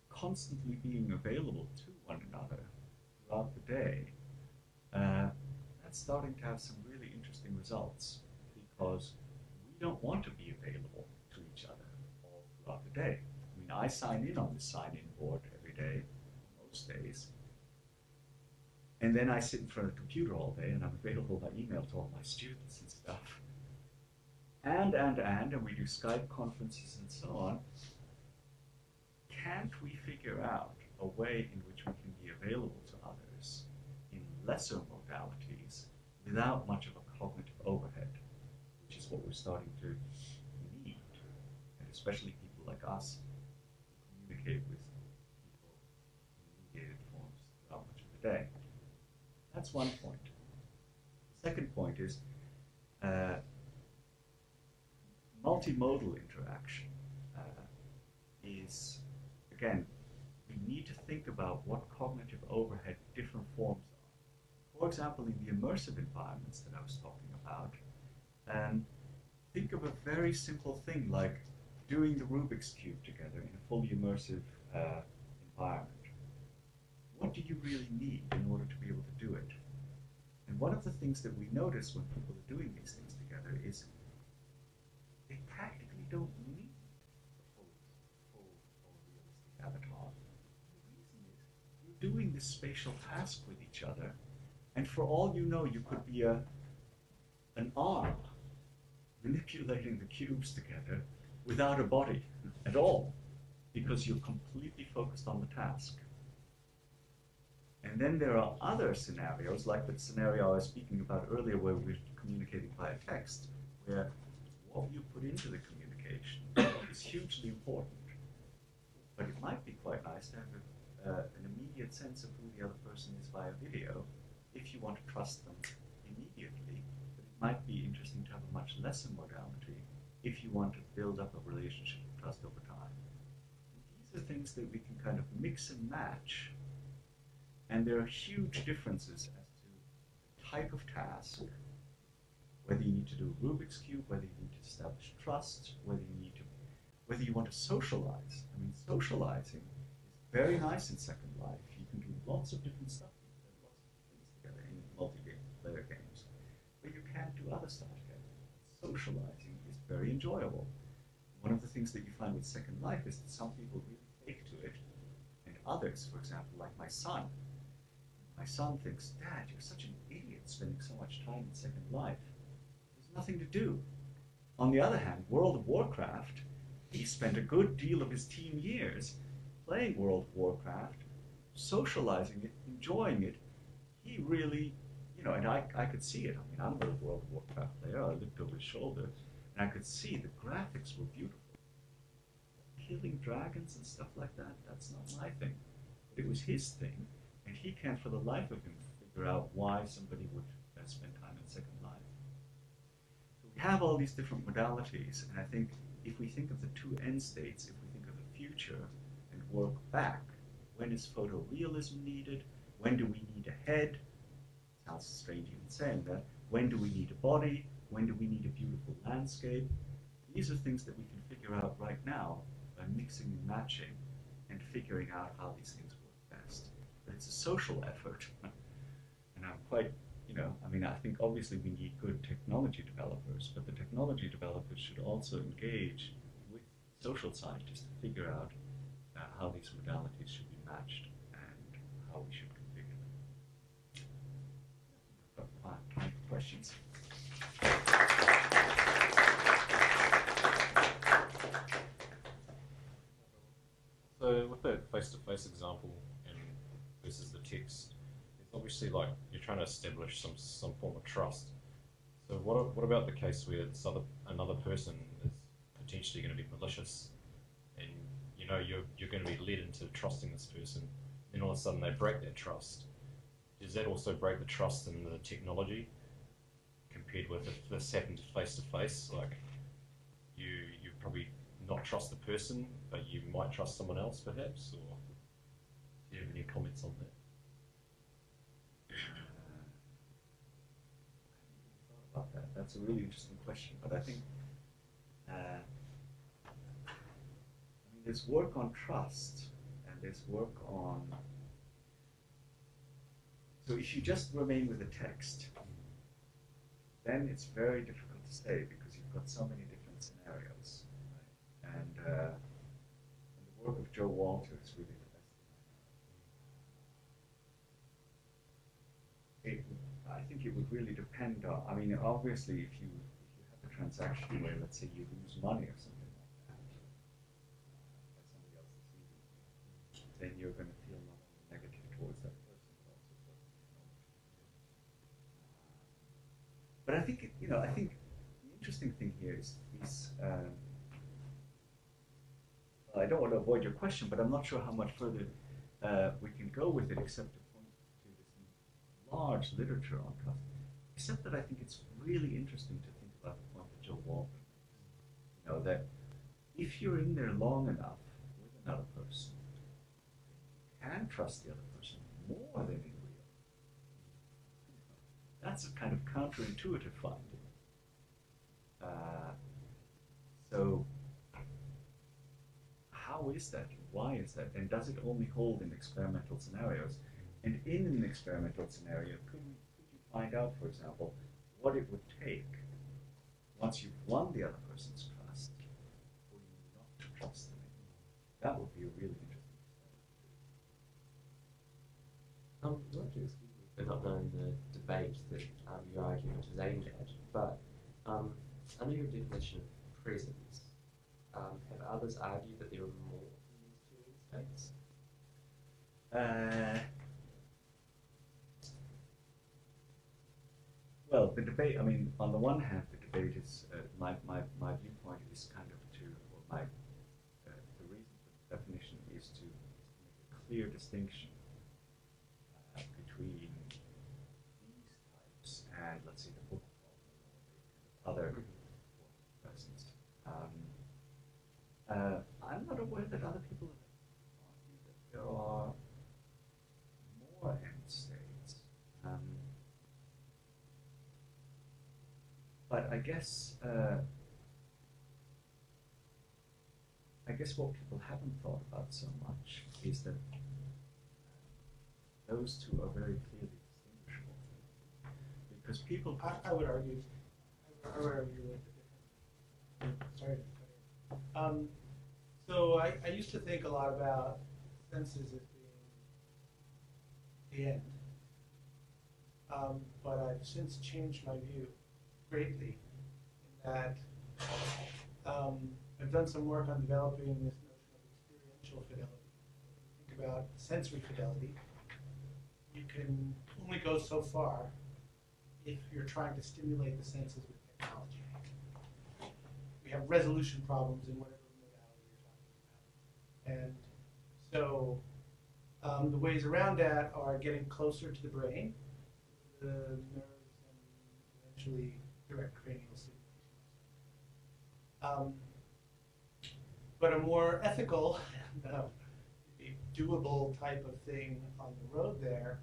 constantly being available to one another throughout the day, that's starting to have some really interesting results, because we don't want to be available to each other all throughout the day. I mean, I sign in on this sign-in board every day, most days, and then I sit in front of the computer all day, and I'm available by email to all my students and stuff. And we do Skype conferences and so on. can't we figure out a way in which we can be available to others in lesser modalities without much of a cognitive overhead, which is what we're starting to need, and especially people like us who communicate with people in mediated forms throughout much of the day. That's one point. The second point is multimodal interaction is, again, we need to think about what cognitive overhead different forms are. For example, in the immersive environments that I was talking about, think of a very simple thing like doing the Rubik's Cube together in a fully immersive environment. What do you really need in order to be able to do it? And one of the things that we notice when people are doing these things together is they practically don't need a full or realistic avatar. The reason is you're doing this spatial task with each other, and for all you know, you could be an arm manipulating the cubes together without a body at all, because you're completely focused on the task. And then there are other scenarios, like the scenario I was speaking about earlier, where we're communicating via text, where what you put into the communication is hugely important. But it might be quite nice to have an immediate sense of who the other person is via video, if you want to trust them immediately. But it might be interesting to have a much lesser modality if you want to build up a relationship of trust over time. And these are things that we can kind of mix and match. And there are huge differences as to the type of task, whether you need to do a Rubik's Cube, whether you need to establish trust, whether you want to socialize. I mean, socializing is very nice in Second Life. You can do lots of different stuff, lots of things together in multiplayer games, but you can't do other stuff together. Socializing is very enjoyable. One of the things that you find with Second Life is that some people really take to it, and others, for example, like my son. My son thinks, Dad, you're such an idiot spending so much time in Second Life. There's nothing to do. On the other hand, World of Warcraft, he spent a good deal of his teen years playing World of Warcraft, socializing it, enjoying it. He really, and I could see it. I mean, I'm a World of Warcraft player. I looked over his shoulder, and I could see the graphics were beautiful. Killing dragons and stuff like that, that's not my thing. But it was his thing. And he can't for the life of him figure out why somebody would spend time in Second Life. So we have all these different modalities, and I think if we think of the two end states, if we think of the future and work back, when is photorealism needed? When do we need a head? Sounds strange even saying that. When do we need a body? When do we need a beautiful landscape? These are things that we can figure out right now by mixing and matching and figuring out how these things work best. But it's a social effort, and I'm quite, I think obviously we need good technology developers, but the technology developers should also engage with social scientists to figure out how these modalities should be matched and how we should configure them. Time for questions. So with that face-to-face example versus the text, it's obviously like you're trying to establish some form of trust. So what about the case where another person is potentially going to be malicious, and you're going to be led into trusting this person, then all of a sudden they break that trust? Does that also break the trust in the technology compared with if this happened face to face? Like you probably not trust the person, but you might trust someone else perhaps, or do you have any comments on that? About that. That's a really interesting question, but I think there's work on trust and there's work on. So if you just remain with the text, then it's very difficult to say because you've got so many different scenarios, right? And the work of Joe Walter is really the best thing I know. I think it would really depend on, obviously if you have a transaction where, let's say, you lose money or something like that, by somebody else's legal But I think I think the interesting thing here is I don't want to avoid your question, but I'm not sure how much further we can go with it, except to point to this large literature on trust. Except that I think it's really interesting to think about the point that Joe Waldron makes. That if you're in there long enough with another person, you can trust the other person more than in real. That's a kind of counterintuitive finding. So how is that? Why is that? And does it only hold in experimental scenarios? And in an experimental scenario, could you find out, for example, what it would take once you've won the other person's trust for you not to trust them anymore? That would be a really interesting experiment. Not to excuse me for not knowing the debate that your argument is aimed at, but under your definition of presence, have others argued that there are more than these two states? Well, the debate, I mean, on the one hand, the debate is, my viewpoint is kind of the reason for the definition is to make a clear distinction between these types and, let's say, the book other forms of presence. I'm not aware that other people have argued that there are more end states. But I guess what people haven't thought about so much is that those two are very clearly distinguishable. Because people... I would argue with the difference. Sorry. So I used to think a lot about senses as being the end. But I've since changed my view greatly in that I've done some work on developing this notion of experiential fidelity. If you think about sensory fidelity, you can only go so far if you're trying to stimulate the senses with technology. We have resolution problems in whatever modality you're talking about. And so the ways around that are getting closer to the brain, the nerves, and eventually direct cranial stimulation. But a more ethical, doable type of thing on the road there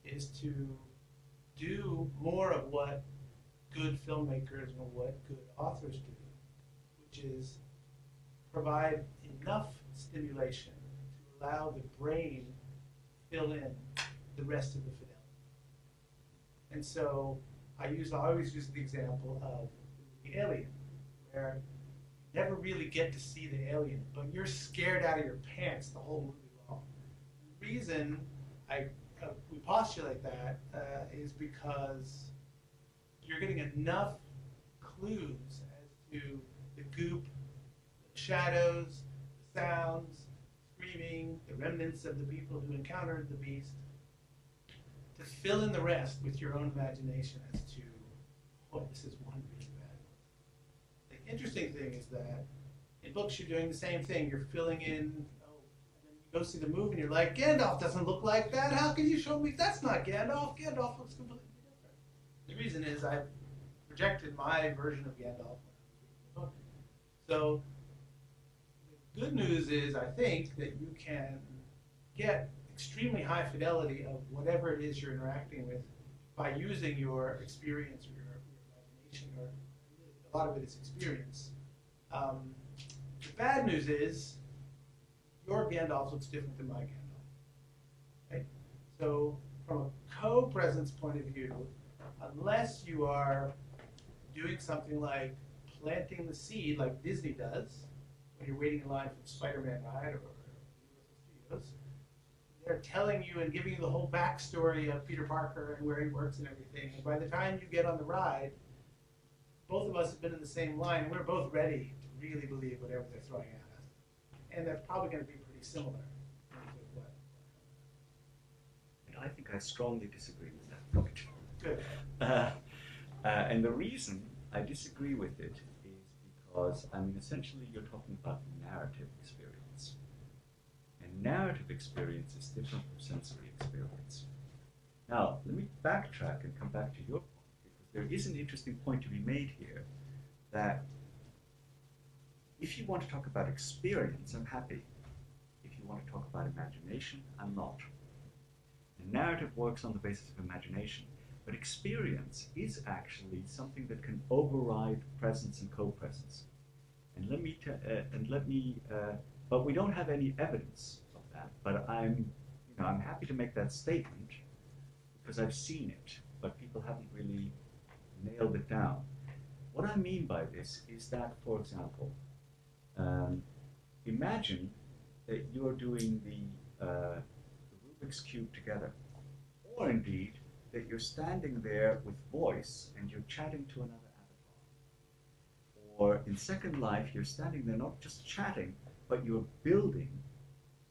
is to do more of what good filmmakers and what good authors do, which is provide enough stimulation to allow the brain to fill in the rest of the fidelity. And so I always use the example of the Alien, where you never really get to see the alien, but you're scared out of your pants the whole movie long. The reason we postulate that is because you're getting enough clues as to the goop, the shadows, the sounds, screaming, the remnants of the people who encountered the beast, to fill in the rest with your own imagination as to, oh, this is one really bad one. The interesting thing is that in books you're doing the same thing. You're filling in, and then you go see the movie and you're like, Gandalf doesn't look like that. How can you show me that's not Gandalf? Gandalf looks completely different. The reason is I projected my version of Gandalf when I was reading the book. So the good news is, I think, that you can get extremely high fidelity of whatever it is you're interacting with by using your experience or your imagination, or a lot of it is experience. The bad news is your Gandalf looks different than my Gandalf. Right? So from a co-presence point of view, unless you are doing something like planting the seed like Disney does when you're waiting in line for the Spider-Man ride or Universal Studios, they're telling you and giving you the whole backstory of Peter Parker and where he works and everything. And by the time you get on the ride, both of us have been in the same line. We're both ready to really believe whatever they're throwing at us. And they're probably going to be pretty similar. And I think I strongly disagree with that point. Good. And the reason I disagree with it is because, I mean, essentially you're talking about narrative experience. And narrative experience is different from sensory experience. Now, let me backtrack and come back to your point, because there is an interesting point to be made here, that if you want to talk about experience, I'm happy. If you want to talk about imagination, I'm not. And narrative works on the basis of imagination, but experience is actually something that can override presence and co-presence. And but we don't have any evidence of that. But I'm happy to make that statement because I've seen it, but people haven't really nailed it down. What I mean by this is that, for example, imagine that you're doing the Rubik's Cube together, or indeed that you're standing there with voice and you're chatting to another avatar. Or in Second Life, you're standing there not just chatting, but you're building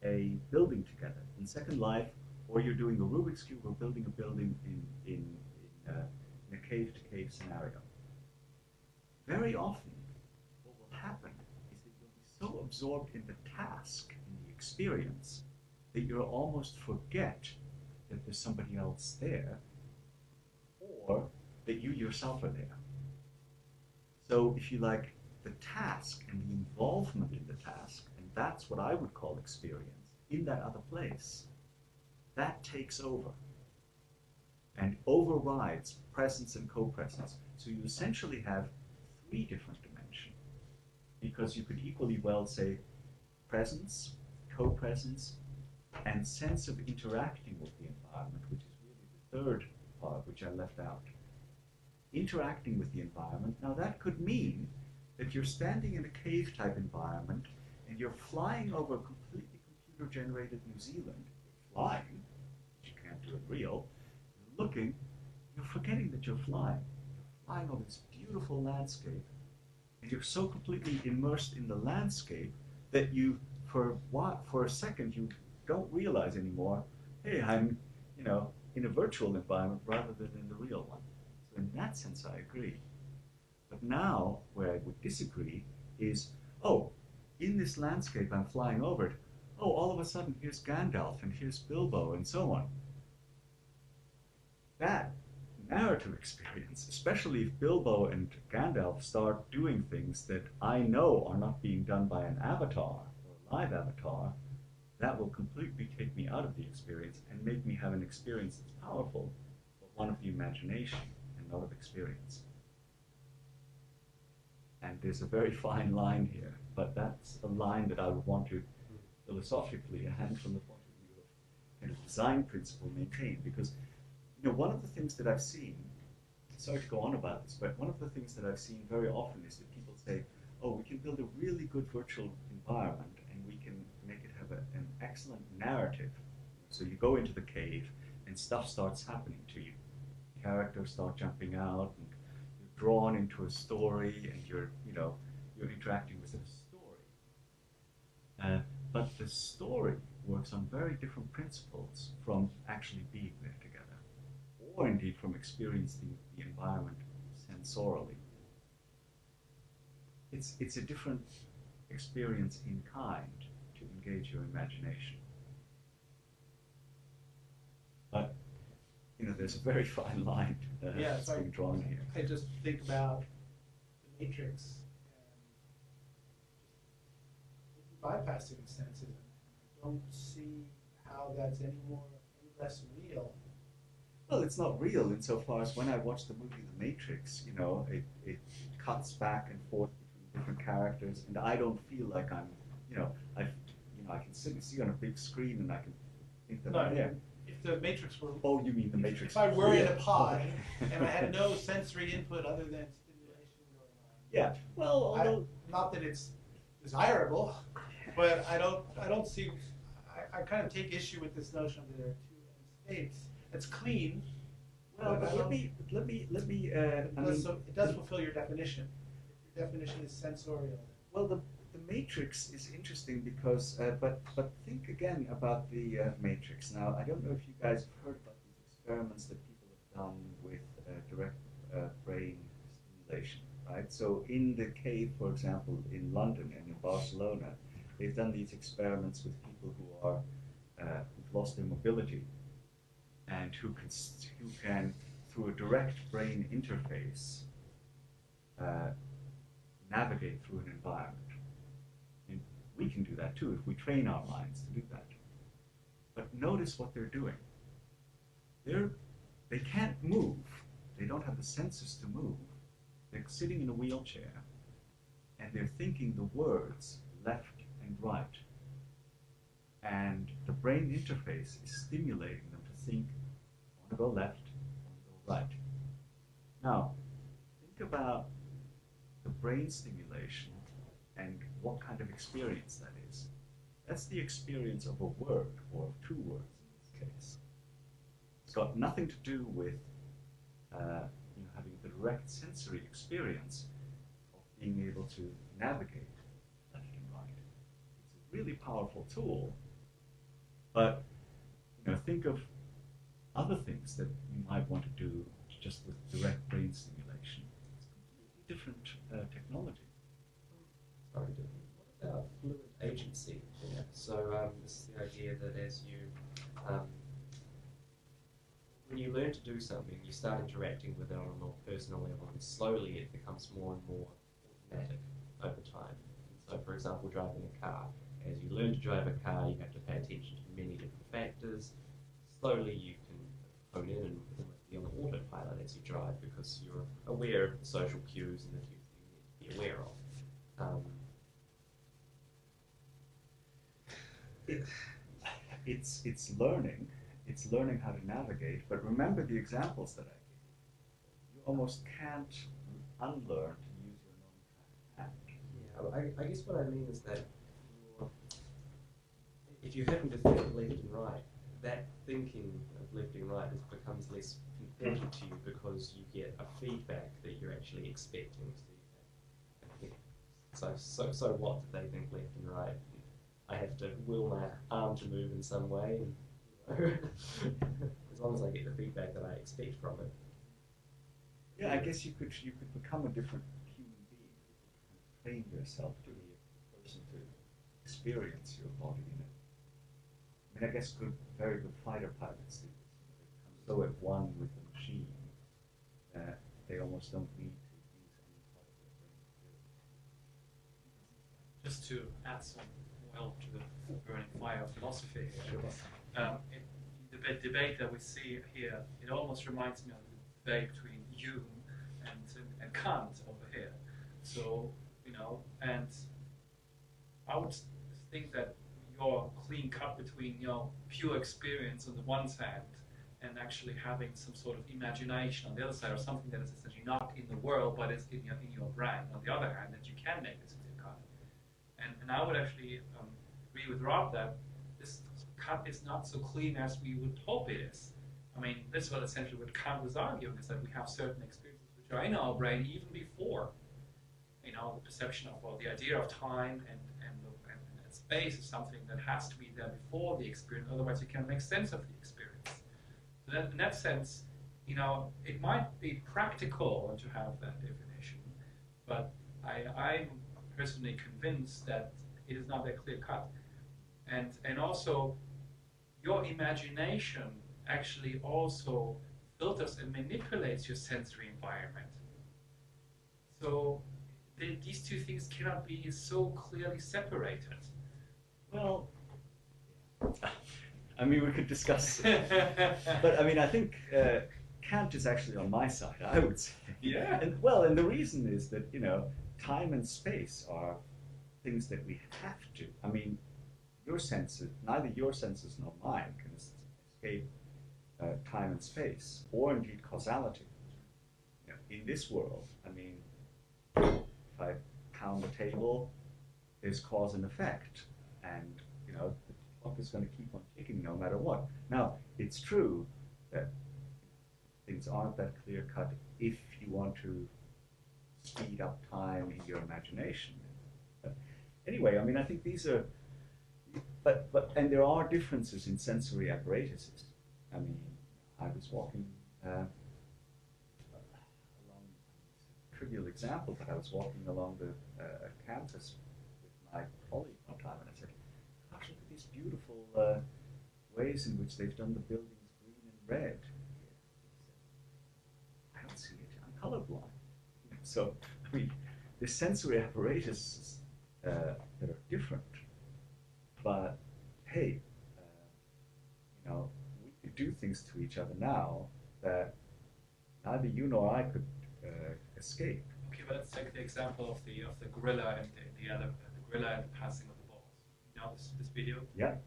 a building together. In Second Life, or you're doing a Rubik's Cube or building a building in a cave-to-cave scenario. Very often, what will happen is that you'll be so absorbed in the task, in the experience, that you'll almost forget that there's somebody else there, or that you yourself are there. So if you like, the task and the involvement in the task, and that's what I would call experience, in that other place, that takes over and overrides presence and co-presence. So you essentially have three different dimensions, because you could equally well say presence, co-presence, and sense of interacting with the environment, which is really the third part, which I left out. Interacting with the environment. Now that could mean that you're standing in a cave-type environment and you're flying over completely computer-generated New Zealand. You're flying, which you can't do in real. You're looking, you're forgetting that you're flying. You're flying over this beautiful landscape, and you're so completely immersed in the landscape that you, for a second, you don't realize anymore, hey, I'm, in a virtual environment rather than in the real one. So in that sense, I agree. But now, where I would disagree is, in this landscape I'm flying over it, all of a sudden here's Gandalf and here's Bilbo and so on. That narrative experience, especially if Bilbo and Gandalf start doing things that I know are not being done by an avatar or a live avatar, that will completely take me out of the experience and make me have an experience that's powerful, but one of the imagination and not of experience. And there's a very fine line here, but that's a line that I would want to philosophically and from the point of view of kind of design principle maintain, because one of the things that I've seen, sorry to go on about this, but one of the things that I've seen very often is that people say, we can build a really good virtual environment and we can make it have an excellent narrative. So you go into the cave and stuff starts happening to you. Characters start jumping out and you're drawn into a story and you're interacting with a story. But the story works on very different principles from actually being there together, or indeed from experiencing the environment sensorially. It's a different experience in kind to engage your imagination. But there's a very fine line that's being drawn here. I just think about the Matrix and bypassing the senses. I don't see how that's any less real. Well, it's not real insofar as when I watch the movie The Matrix, it cuts back and forth between different characters, and I don't feel like I'm, I can see on a big screen and I can think that I'm there. If the Matrix were... Oh, you mean the Matrix? If I were in a pod and I had no sensory input other than stimulation going on. Yeah, well, although... Not that it's desirable, but I don't see... I kind of take issue with this notion that there are two end states. It's clean. Well, but let me. It does fulfill your definition. If your definition is sensorial. Well, the Matrix is interesting because, but think again about the Matrix. Now, I don't know if you guys have heard about these experiments that people have done with direct brain So in the cave, for example, in London and in Barcelona, they've done these experiments with people who are who've lost their mobility and who can through a direct brain interface navigate through an environment. And we can do that too if we train our minds to do that. But notice what they're doing. They can't move. They don't have the senses to move. They're sitting in a wheelchair and they're thinking the words left and right. And the brain interface is stimulating them to think, I want to go left, I want to go right. Now, think about the brain stimulation and what kind of experience that is. That's the experience of a word, or of two words in this case. It's got nothing to do with having the direct sensory experience of being able to navigate left and right. It's a really powerful tool, but think of other things that you might want to do just with direct brain stimulation. It's completely different technology. Sorry, what about fluid agency? Yeah. So this is the idea that as you when you learn to do something, you start interacting with it on a more personal level, and slowly it becomes more and more automatic over time. So, for example, driving a car. As you learn to drive a car, you have to pay attention to many different factors. Slowly you can hone in and almost be on autopilot as you drive because you're aware of the social cues and the cues that you need to be aware of. It's learning. It's learning how to navigate, but remember the examples that I gave you. You almost can't unlearn to use your known hand. Yeah, I guess what I mean is that if you happen to think left and right, that thinking of left and right becomes less important to you because you get a feedback that you're actually expecting. So what if they think left and right? I have to will my arm to move in some way, and as long as I get the feedback that I expect from it. Yeah, I guess you could become a different human being. You could train yourself to be a person to experience your body in it. I mean, I guess very good fighter pilots do this. They become so at one with the machine that they almost don't need to use any part of their brain to do it. Just to add some oil to the burning fire of philosophy here. The debate that we see here, it almost reminds me of the debate between Hume and Kant over here. So, and I would think that your clean cut between pure experience on the one hand and actually having some sort of imagination on the other side, or something that is essentially not in the world but is in your brain on the other hand, that you can make this clear cut. And I would actually agree with Rob that this cut is not so clean as we would hope it is. I mean, this is what essentially what Kant was arguing, is that we have certain experiences which are in our brain even before, the perception of, or the idea of time and space is something that has to be there before the experience, otherwise you can't make sense of the experience. So that, in that sense, it might be practical to have that definition, but I'm personally convinced that it is not that clear cut. And also, your imagination actually also filters and manipulates your sensory environment. So these two things cannot be so clearly separated. Well, I mean, we could discuss but I mean, I think Kant is actually on my side, I would say. Yeah. And the reason is that, time and space are things that we have to. I mean, neither your senses nor mine can escape time and space, or indeed causality. In this world, I mean, if I pound the table, there's cause and effect. And the clock is going to keep on ticking no matter what. Now, it's true that things aren't that clear cut if you want to speed up time in your imagination. But anyway, I mean, I think these are, and there are differences in sensory apparatuses. I mean, I was walking along trivial example, but I was walking along the campus with my colleague one time, and I said, "Gosh, look at these beautiful ways in which they've done the buildings green and red." I don't see it. I'm colorblind. So, I mean, the sensory apparatus that are different, but hey, you know, we could do things to each other now that neither you nor I could escape. Okay, but let's take the example of the gorilla and the gorilla and the passing of the balls. You know this video? Yeah. Okay.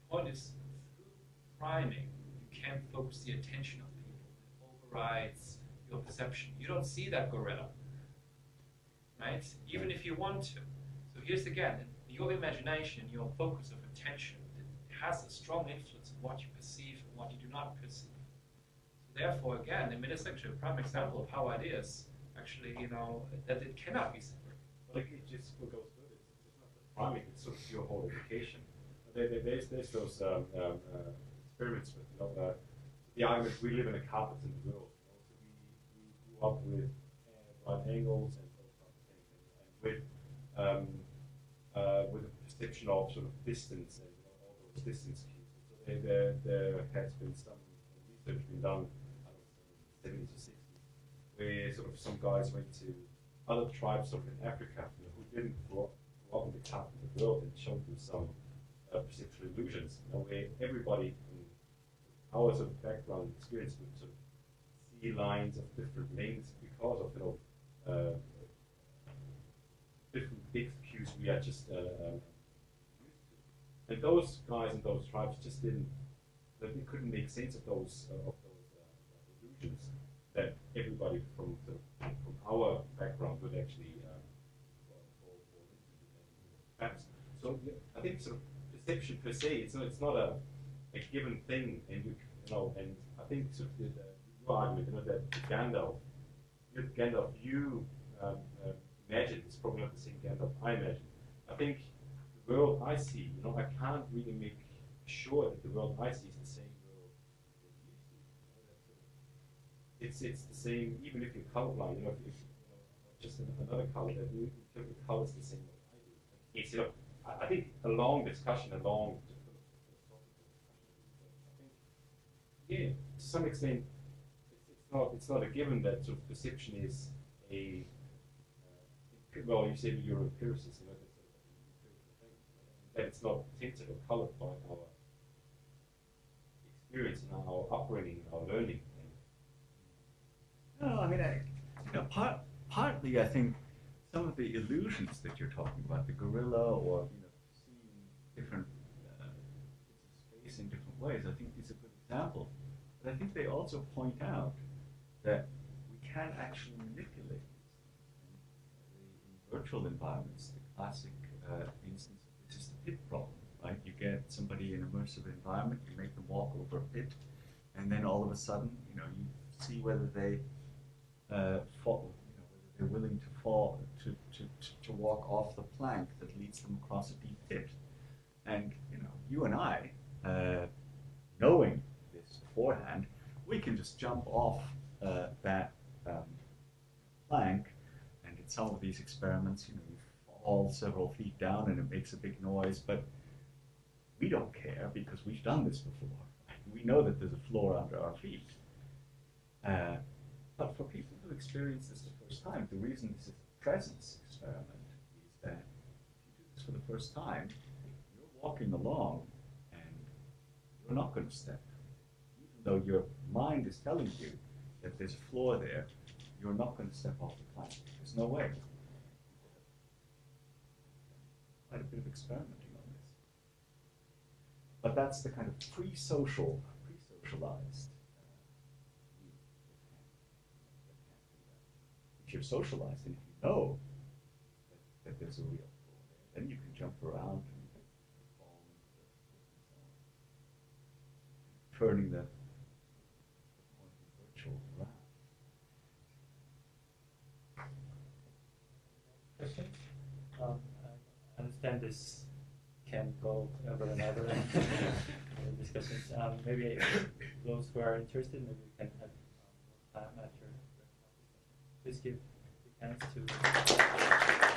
The point is, through priming, you can focus the attention of people. It overrides your perception. You don't see that gorilla, right? Even if you want to. So here's again, your imagination, your focus of attention, it has a strong influence on what you perceive and what you do not perceive. So therefore, again, I mean, it's actually a prime example of how ideas actually, you know, that it cannot be separate. Well, it just what goes with it. It's not the priming; it's sort of your whole education. There's those experiments with, you know, the argument we live in a carpet in the world. You know, so we grew up with right angles and those type of things, and with a perception of sort of distance and, you know, all those distance cues. So there has been some research been done, I don't know, in the 70s or 60s, where sort of some guys went to other tribes sort of in Africa, you know, who didn't grow up in the carpet of the world, and showed them some perceptual illusions, you know, where everybody in our sort of background experience would sort of see lines of different lengths because of, you know, different big cues we are just used to. And those guys in those tribes just didn't, they couldn't make sense of those illusions that everybody from our background would actually fall into. So I think sort of perception per se, it's not a given thing, and you know, and I think sort of your argument, you know, that Gandalf you imagine is probably not the same Gandalf I imagine. I think the world I see, you know, I can't really make sure that the world I see is the same world that you see. You know, that's it's the same, even if you're colorblind, you know, if you know, just another color, that you interpret colors the same way I do. It's, you know, I think a long discussion, a long philosophical discussion. I think, yeah, to some extent, it's not a given that sort of perception is a well, you said you're an empiricist, you know, that's sort of an empirical thing, that it's not tinted or colored by our experience and our upbringing, our learning. No, I mean, you know, partly I think some of the illusions that you're talking about, the gorilla, or, you know, seeing different bits of space in different ways, I think is a good example. But I think they also point out that we can actually manipulate virtual environments. The classic instance of this is the pit problem, right? You get somebody in an immersive environment, you make them walk over a pit, and then all of a sudden, you know, you see whether they fall, you know, whether they're willing to fall, to walk off the plank that leads them across a deep pit. And, you know, you and I, knowing this beforehand, we can just jump off that plank. Some of these experiments, you know, you fall several feet down and it makes a big noise, but we don't care because we've done this before. We know that there's a floor under our feet. But for people who experience this the first time, the reason this is a presence experiment is that if you do this for the first time, you're walking along and you're not going to step. Even though your mind is telling you that there's a floor there, you're not going to step off the plank. There's no way. Quite a bit of experimenting on this. But that's the kind of pre-socialized view that can't do that. If you're socialized and if you know that there's a real floor there, then you can jump around and fall into the and so on. Turning the virtual around. Questions? I understand this can go ever and ever in discussions. Maybe those who are interested, maybe we can have more time after the Please give big hands to.